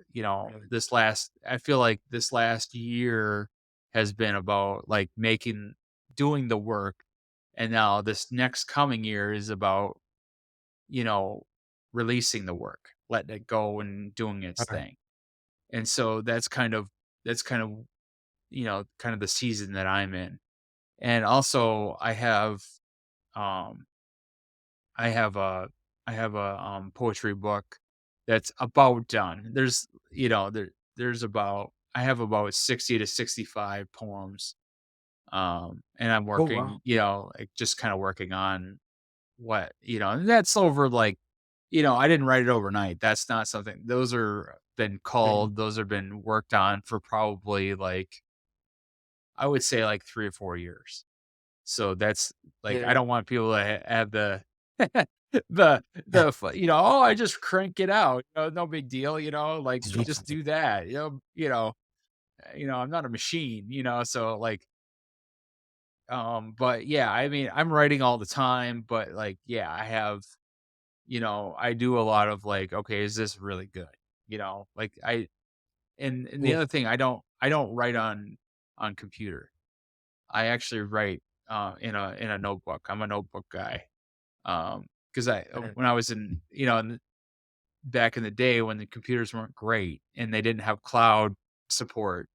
this last I feel like this last year has been about like doing the work, and now this next coming year is about you know releasing the work, letting it go and doing its Right. thing. And so that's kind of kind of the season that I'm in. And also um I have a poetry book that's about done. There's about I have about 60 to 65 poems. And I'm Oh, working, wow. like just kind of working on and that's over like, I didn't write it overnight. That's not something those have been worked on for probably like I would say like 3 or 4 years. So that's like, I Yeah. don't want people to have "Oh, I just crank it out, no big deal," like, just do that, I'm not a machine, so, like, but yeah, I mean, I'm writing all the time, but, like, yeah, I do a lot of, like, "Okay, is this really good?" Like, and the Cool. other thing, I don't write on computer. I actually write, in a notebook. I'm a notebook guy. Because Right. when I was back in the day when the computers weren't great and they didn't have cloud support,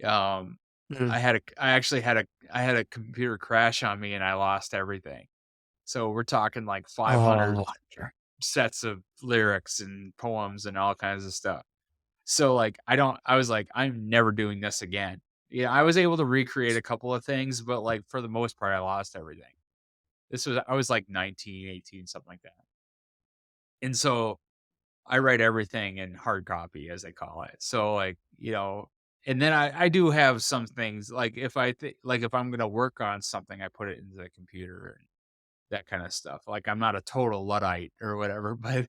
um, Mm. I actually had a computer crash on me and I lost everything. So we're talking like 500 Oh, sure. sets of lyrics and poems and all kinds of stuff. So like I was like, I'm never doing this again. Yeah, I was able to recreate a couple of things, but like for the most part, I lost everything. I was like 19, 18, something like that. And so I write everything in hard copy, as they call it. So like, and then I do have some things like if I'm gonna work on something, I put it into the computer and that kind of stuff. Like I'm not a total luddite or whatever, but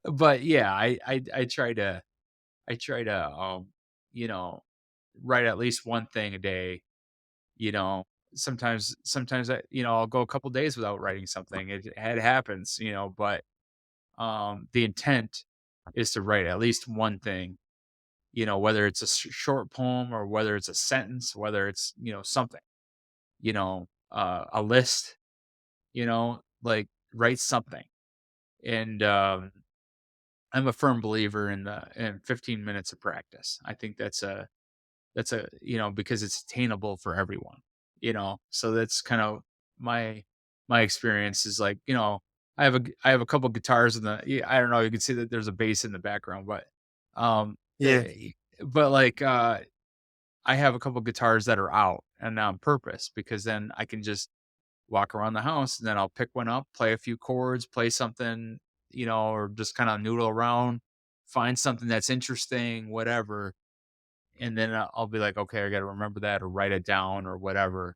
but yeah, I try to you know write at least one thing a day. You know, sometimes I'll go a couple days without writing something. It happens, but the intent is to write at least one thing, whether it's a short poem or whether it's a sentence, whether it's, something, a list, like write something. And I'm a firm believer in 15 minutes of practice. I think that's a because it's attainable for everyone, so that's kind of my experience is like, I have a couple guitars in the yeah, I don't know, you can see that there's a bass in the background, but Yeah. like I have a couple guitars that are out and on purpose because then I can just walk around the house and then I'll pick one up, play a few chords, play something, or just kind of noodle around, find something that's interesting, whatever, and then I'll be like, "Okay, I gotta remember that or write it down or whatever."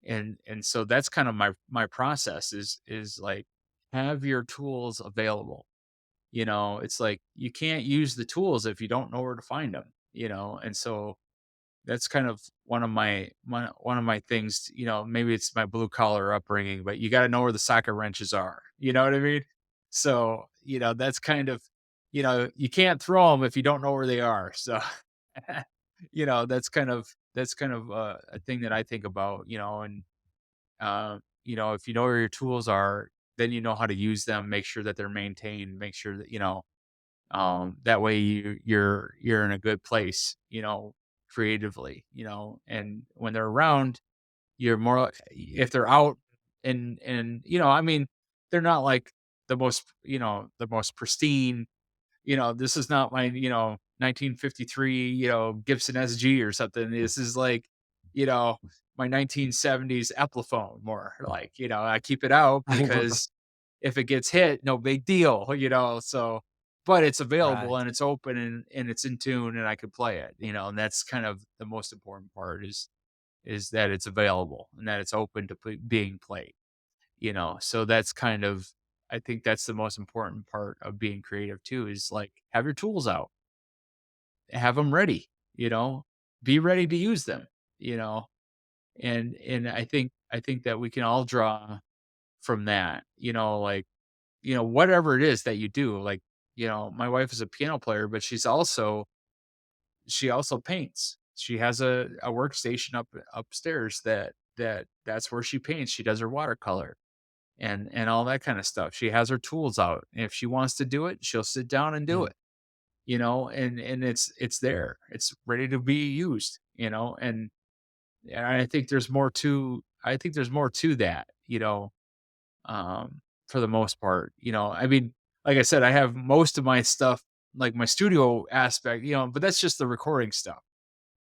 And so that's kind of my process is like, have your tools available. It's like you can't use the tools if you don't know where to find them. and so that's kind of one of my things, maybe it's my blue collar upbringing, but you gotta know where the socket wrenches are, you know what I mean? So, that's kind of, you can't throw them if you don't know where they are, so, that's kind of a thing that I think about, and, if you know where your tools are, then you know how to use them, make sure that they're maintained, make sure that, that way you're in a good place, creatively, and when they're around, you're more if they're out and I mean, they're not like the most pristine, this is not my, 1953, Gibson SG or something. This is like, you know, my 1970s Epiphone more like, I keep it out because if it gets hit, no big deal, so but it's available Right. and it's open and it's in tune and I can play it, and that's kind of the most important part is that it's available and that it's open to being played, so that's kind of I think that's the most important part of being creative too is like have your tools out, have them ready, you know, be ready to use them, you know, and I think that we can all draw from that, like, whatever it is that you do, like, my wife is a piano player, but she also paints. She has a workstation upstairs that's where she paints. She does her watercolor and all that kind of stuff. She has her tools out. And if she wants to do it, she'll sit down and do Mm. it, and it's there. It's ready to be used, and I think there's more to that, for the most part. I mean, like I said, I have most of my stuff, like my studio aspect, but that's just the recording stuff,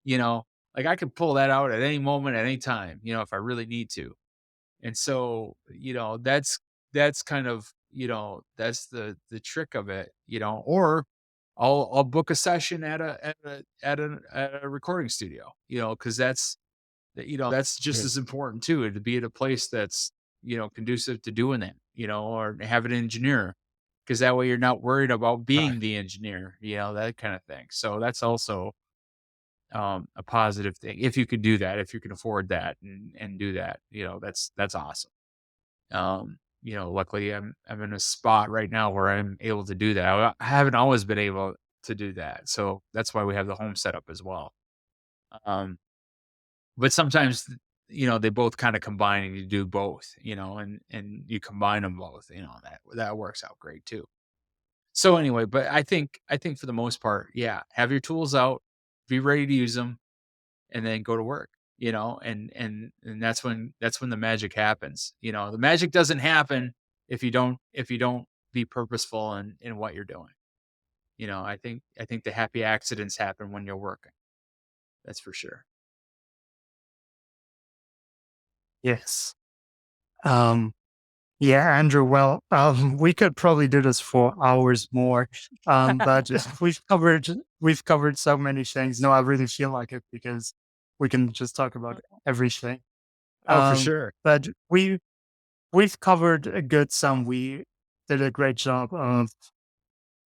you know. Like I could pull that out at any moment, at any time, if I really need to. And so, that's kind of, that's the trick of it, or I'll book a session at a recording studio, because that's just Yeah. as important too, to be at a place that's, conducive to doing that, or have an engineer, because that way you're not worried about Right. being the engineer, that kind of thing. So that's also a positive thing if you could do that, if you can afford that and do that, that's awesome. Luckily I'm in a spot right now where I'm able to do that. I haven't always been able to do that. So that's why we have the home setup as well. Um, but sometimes, they both kind of combine and you do both, and you combine them both, that works out great too. So anyway, but I think for the most part, yeah, have your tools out, be ready to use them, and then go to work, and that's when the magic happens. The magic doesn't happen if you don't be purposeful in what you're doing. I think the happy accidents happen when you're working. That's for sure. Yes. Um, yeah, Andrew. Well, we could probably do this for hours more. But we've covered so many things. No, I really feel like it because we can just talk about everything. Oh, for Um, sure. but we've covered a good sum. We did a great job of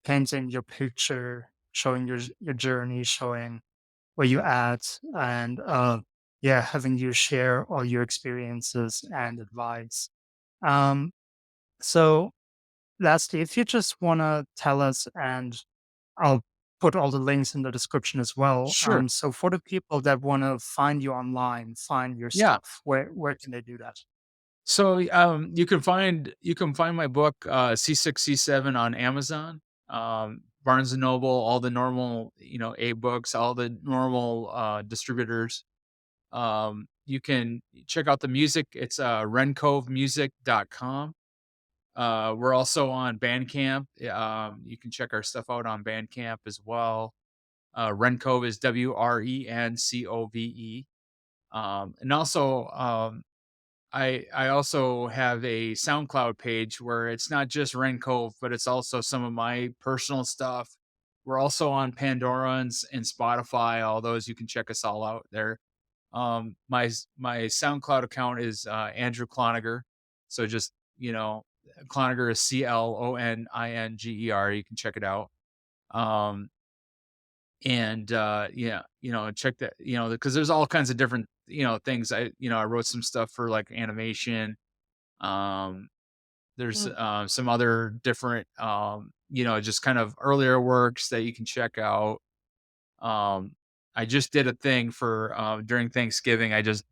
painting your picture, showing your journey, showing where you at, and yeah, having you share all your experiences and advice. Um, so lastly, if you just wanna tell us, and I'll put all the links in the description as well. Sure. So for the people that wanna find you online, find your Yeah. stuff, where can they do that? So, you can find my book, C6, C7 on Amazon, Barnes& and Noble, all the normal, A-books, all the normal, distributors. You can check out the music. It's, rencovemusic.com. We're also on Bandcamp. You can check our stuff out on Bandcamp as well. Rencove is WRENCOVE. And also, I also have a SoundCloud page where it's not just Rencove, but it's also some of my personal stuff. We're also on Pandora and Spotify. All those, you can check us all out there. My SoundCloud account is Andrew Cloninger. So just, Cloninger is CLONINGER. You can check it out. Um, and, yeah, check that, because there's all kinds of different, things. I wrote some stuff for, like, animation. Um, there's, Mm. some other different, just kind of earlier works that you can check out. Um, I just did a thing for, during Thanksgiving. I just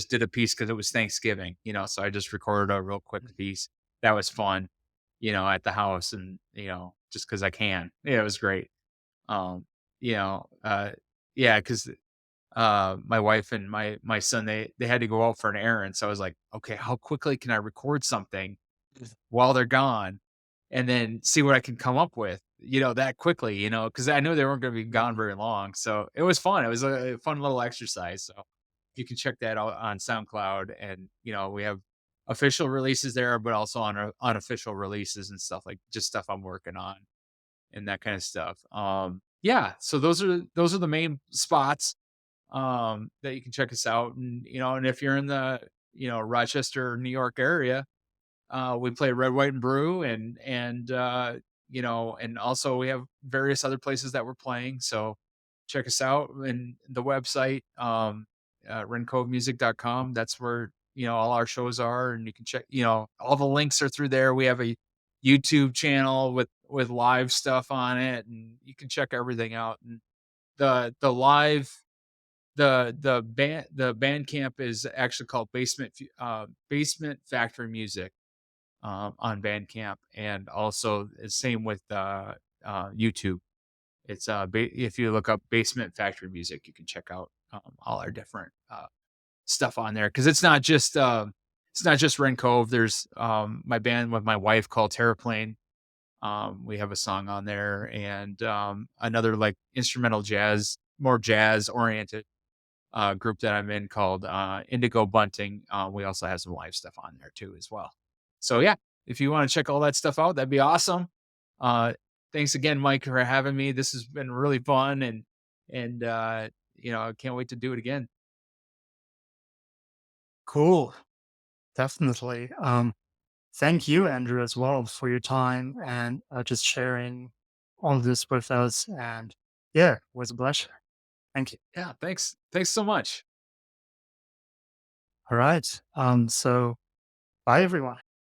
did a piece because it was Thanksgiving, so I just recorded a real quick piece. That was fun, at the house, and, just because I can. Yeah, it was great. Um, you know, uh, yeah, because my wife and my son, they had to go out for an errand, so I was like, "Okay, how quickly can I record something while they're gone, and then see what I can come up with, that quickly," because I knew they weren't gonna be gone very long, so it was fun. It was a fun little exercise, so you can check that out on SoundCloud, and, we have official releases there, but also on unofficial releases and stuff, like, just stuff I'm working on and that kinda stuff. Yeah, so those are the main spots, that you can check us out, and if you're in the, Rochester, New York area, we play Red, White, and Brew, and also we have various other places that we're playing. So check us out, and the website, rencovemusic.com. That's where, all our shows are, and you can check, all the links are through there. We have a YouTube channel with live stuff on it, and you can check everything out. And the live the band camp is actually called Basement Factory Music, on Bandcamp, and also the same with, YouTube. It's, if you look up Basement Factory Music, you can check out, all our different, stuff on there, because it's not just Ren Cove. There's, my band with my wife called Terraplane. We have a song on there, and, another, like, instrumental jazz, more jazz oriented, group that I'm in called, Indigo Bunting. We also have some live stuff on there too as well. So yeah, if you want to check all that stuff out, that'd be awesome. Uh, Thanks again, Mike, for having me. This has been really fun, and I can't wait to do it again. Cool. Definitely. Thank you, Andrew, as well, for your time and just sharing all this with us. And yeah, it was a pleasure. Thank you. Yeah, thanks. Thanks so much. All right. So bye, everyone.